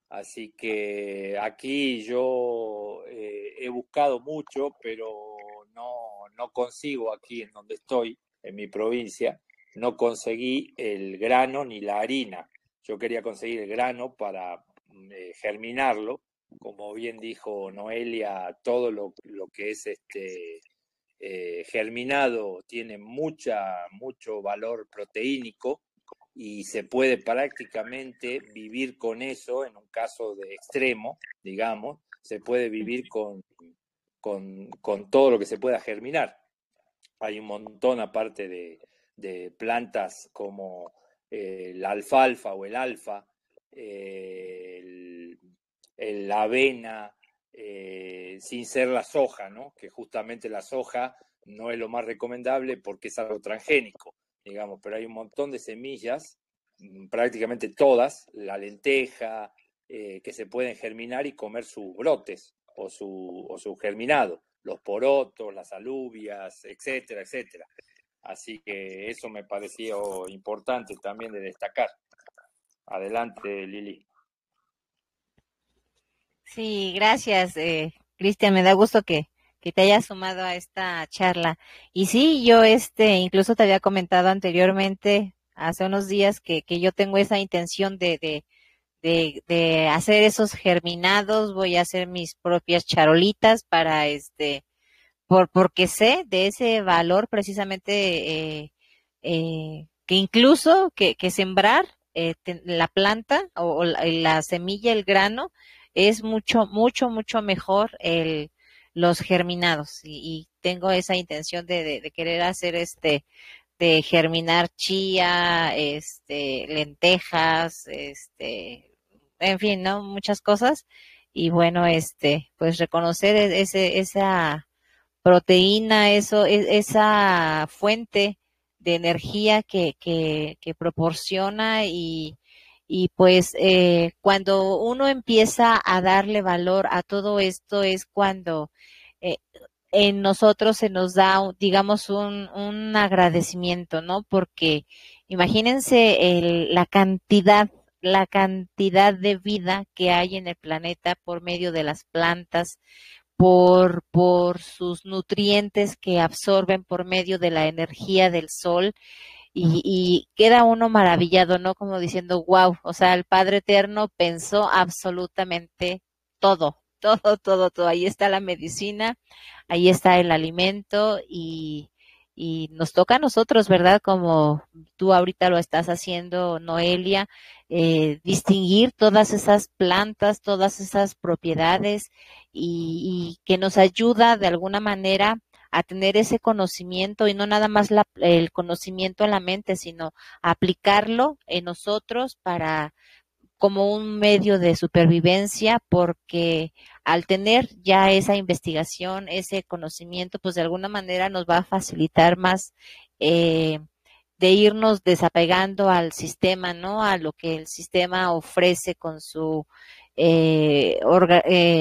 Así que aquí yo he buscado mucho, pero no consigo aquí en donde estoy, en mi provincia, no conseguí el grano ni la harina. Yo quería conseguir el grano para germinarlo. Como bien dijo Noelia, todo lo que es germinado tiene mucho valor proteínico y se puede prácticamente vivir con eso en un caso de extremo, digamos, se puede vivir con todo lo que se pueda germinar. Hay un montón aparte de plantas como la alfalfa o el alfa, la avena, sin ser la soja, ¿no? Que justamente la soja no es lo más recomendable porque es algo transgénico, digamos, pero hay un montón de semillas, prácticamente todas, la lenteja, que se pueden germinar y comer sus brotes o su germinado, los porotos, las alubias, etcétera, etcétera. Así que eso me pareció importante también de destacar. Adelante, Lili. Sí, gracias, Cristian. Me da gusto que te hayas sumado a esta charla. Y sí, yo incluso te había comentado anteriormente, hace unos días, que yo tengo esa intención de hacer esos germinados. Voy a hacer mis propias charolitas para porque sé de ese valor precisamente, que incluso que sembrar la planta o la semilla, el grano, es mucho mejor los germinados. Y tengo esa intención de querer hacer de germinar chía, lentejas, en fin, ¿no? Muchas cosas. Y bueno, pues reconocer esa proteína, esa fuente de energía que proporciona. Y pues cuando uno empieza a darle valor a todo esto es cuando eh, en nosotros se nos da, digamos, un agradecimiento, ¿no? Porque imagínense la cantidad de vida que hay en el planeta por medio de las plantas, por sus nutrientes que absorben por medio de la energía del sol. Y queda uno maravillado, ¿no? Como diciendo, wow, o sea, el Padre Eterno pensó absolutamente todo, todo. Ahí está la medicina, ahí está el alimento y nos toca a nosotros, ¿verdad? Como tú ahorita lo estás haciendo, Noelia, distinguir todas esas plantas, todas esas propiedades y que nos ayuda de alguna manera a tener ese conocimiento y no nada más el conocimiento en la mente, sino aplicarlo en nosotros para como un medio de supervivencia, porque al tener ya esa investigación, ese conocimiento, pues de alguna manera nos va a facilitar más de irnos desapegando al sistema, ¿no? A lo que el sistema ofrece con su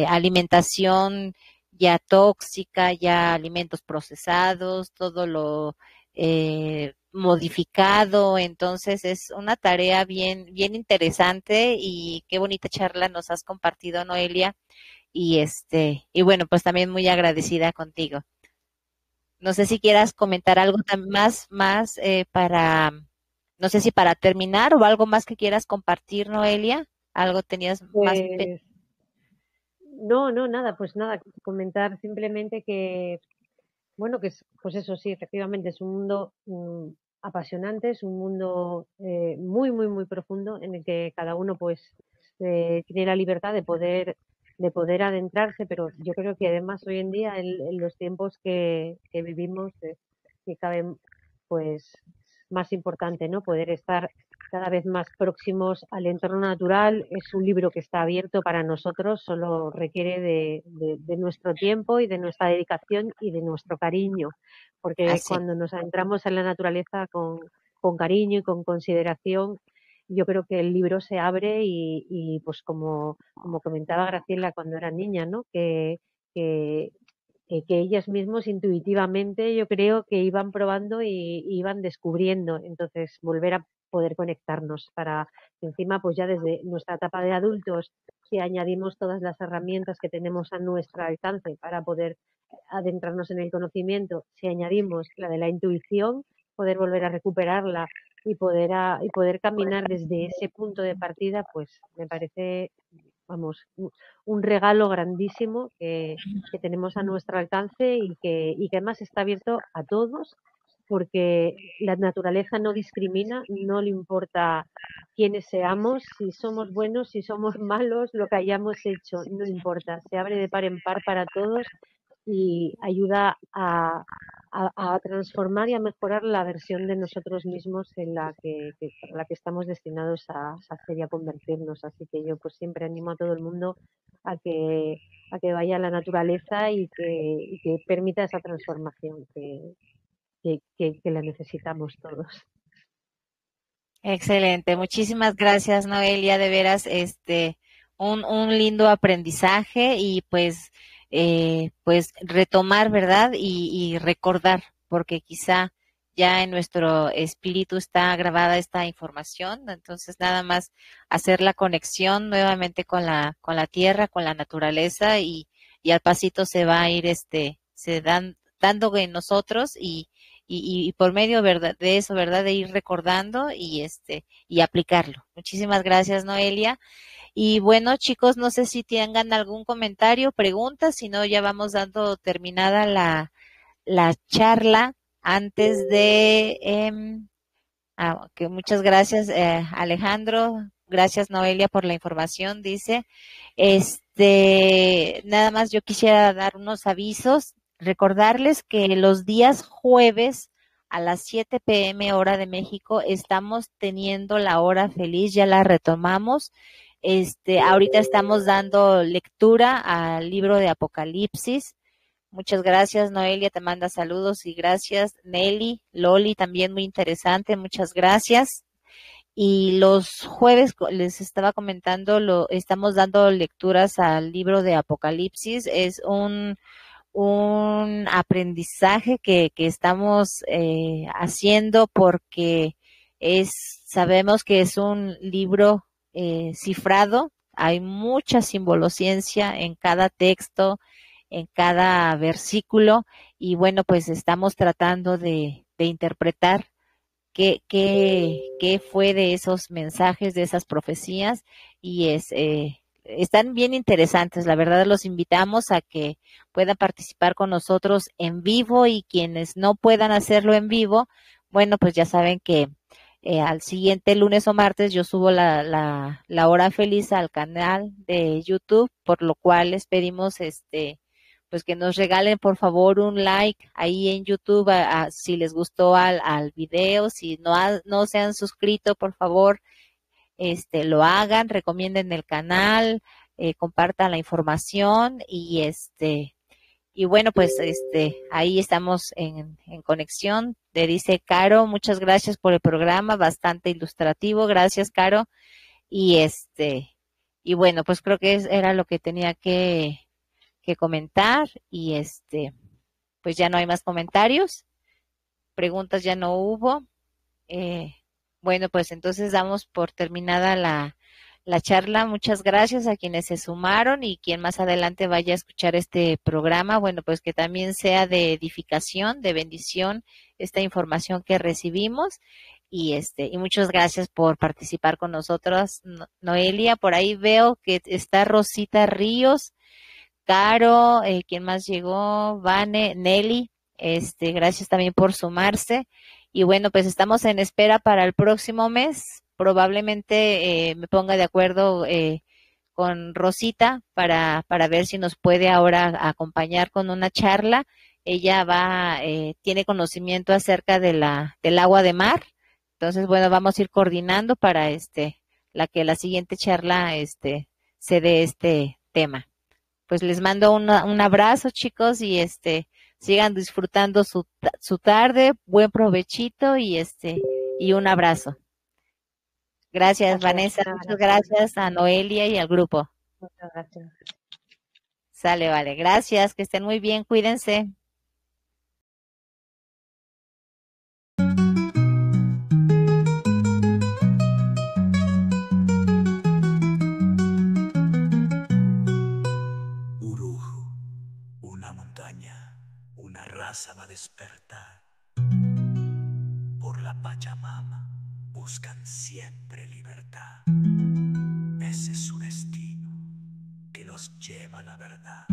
alimentación ya tóxica, ya alimentos procesados, todo lo modificado. Entonces es una tarea bien interesante y qué bonita charla nos has compartido, Noelia. Y bueno, pues también muy agradecida contigo. No sé si quieras comentar algo más no sé si para terminar o algo más que quieras compartir, Noelia. ¿Algo tenías más? Pues no, nada, pues nada, comentar simplemente que, bueno, pues eso sí, efectivamente es un mundo apasionante, es un mundo muy profundo en el que cada uno pues tiene la libertad de poder adentrarse, pero yo creo que además hoy en día en los tiempos que vivimos, que cabe pues más importante, ¿no? Poder estar cada vez más próximos al entorno natural. Es un libro que está abierto para nosotros, solo requiere de nuestro tiempo y de nuestra dedicación y de nuestro cariño, porque Así. cuando nos adentramos en la naturaleza con cariño y con consideración yo creo que el libro se abre y pues como comentaba Graciela cuando era niña, ¿no? Que, que ellas mismos intuitivamente yo creo que iban probando y iban descubriendo. Entonces, volver a poder conectarnos para encima, pues ya desde nuestra etapa de adultos, si añadimos todas las herramientas que tenemos a nuestro alcance para poder adentrarnos en el conocimiento, si añadimos la de la intuición, poder volver a recuperarla y poder caminar desde ese punto de partida, pues me parece, vamos, un regalo grandísimo que tenemos a nuestro alcance y que además está abierto a todos, porque la naturaleza no discrimina, no le importa quiénes seamos, si somos buenos, si somos malos, lo que hayamos hecho, no importa, se abre de par en par para todos y ayuda a transformar y a mejorar la versión de nosotros mismos en la la que estamos destinados a hacer y a convertirnos. Así que yo pues siempre animo a todo el mundo a que vaya a la naturaleza y que permita esa transformación que la necesitamos todos. Excelente, muchísimas gracias, Noelia, de veras, un lindo aprendizaje y pues retomar, ¿verdad? Y recordar, porque quizá ya en nuestro espíritu está grabada esta información, entonces nada más hacer la conexión nuevamente con la tierra, con la naturaleza y al pasito se va a ir, dando en nosotros y por medio ¿verdad? De eso, ¿verdad? De ir recordando y aplicarlo. Muchísimas gracias, Noelia. Y bueno, chicos, no sé si tengan algún comentario, preguntas, si no, ya vamos dando terminada la charla antes de que muchas gracias, Alejandro. Gracias, Noelia, por la información, dice. Nada más yo quisiera dar unos avisos. Recordarles que los días jueves a las 7 p.m. hora de México estamos teniendo la hora feliz, ya la retomamos. Ahorita estamos dando lectura al libro de Apocalipsis. Muchas gracias, Noelia, te manda saludos y gracias, Nelly, Loli, también muy interesante, muchas gracias. Y los jueves les estaba comentando, estamos dando lecturas al libro de Apocalipsis, es un aprendizaje que estamos haciendo porque sabemos que es un libro cifrado, hay mucha simbolociencia en cada texto, en cada versículo, y bueno, pues estamos tratando de interpretar qué fue de esos mensajes, de esas profecías, y están bien interesantes. La verdad, los invitamos a que puedan participar con nosotros en vivo y quienes no puedan hacerlo en vivo, bueno, pues ya saben que al siguiente lunes o martes yo subo la hora feliz al canal de YouTube, por lo cual les pedimos pues que nos regalen por favor un like ahí en YouTube si les gustó al video, si no se han suscrito, por favor, lo hagan, recomienden el canal, compartan la información y bueno, pues ahí estamos en conexión. Le dice Caro, muchas gracias por el programa, bastante ilustrativo, gracias Caro. Y y bueno, pues creo que era lo que tenía que comentar y pues ya no hay más comentarios, preguntas ya no hubo. Bueno, pues entonces damos por terminada la charla. Muchas gracias a quienes se sumaron y quien más adelante vaya a escuchar este programa, bueno, pues que también sea de edificación, de bendición, esta información que recibimos. Y y muchas gracias por participar con nosotros, Noelia. Por ahí veo que está Rosita Ríos, Caro, ¿quién más llegó? Vane, Nelly, gracias también por sumarse. Y bueno, pues estamos en espera para el próximo mes. Probablemente me ponga de acuerdo con Rosita para ver si nos puede ahora acompañar con una charla. Ella tiene conocimiento acerca del agua de mar. Entonces, bueno, vamos a ir coordinando para la siguiente charla se dé este tema. Pues les mando un abrazo, chicos, y sigan disfrutando su tarde, buen provechito y un abrazo. Gracias, Muchas Vanessa. gracias. Muchas gracias a Noelia y al grupo. Muchas gracias. Sale, vale. Gracias, que estén muy bien, cuídense. Urujo, una montaña, una raza va a despertar. Por la Pachamama buscan siempre libertad. Ese es su destino que los lleva a la verdad.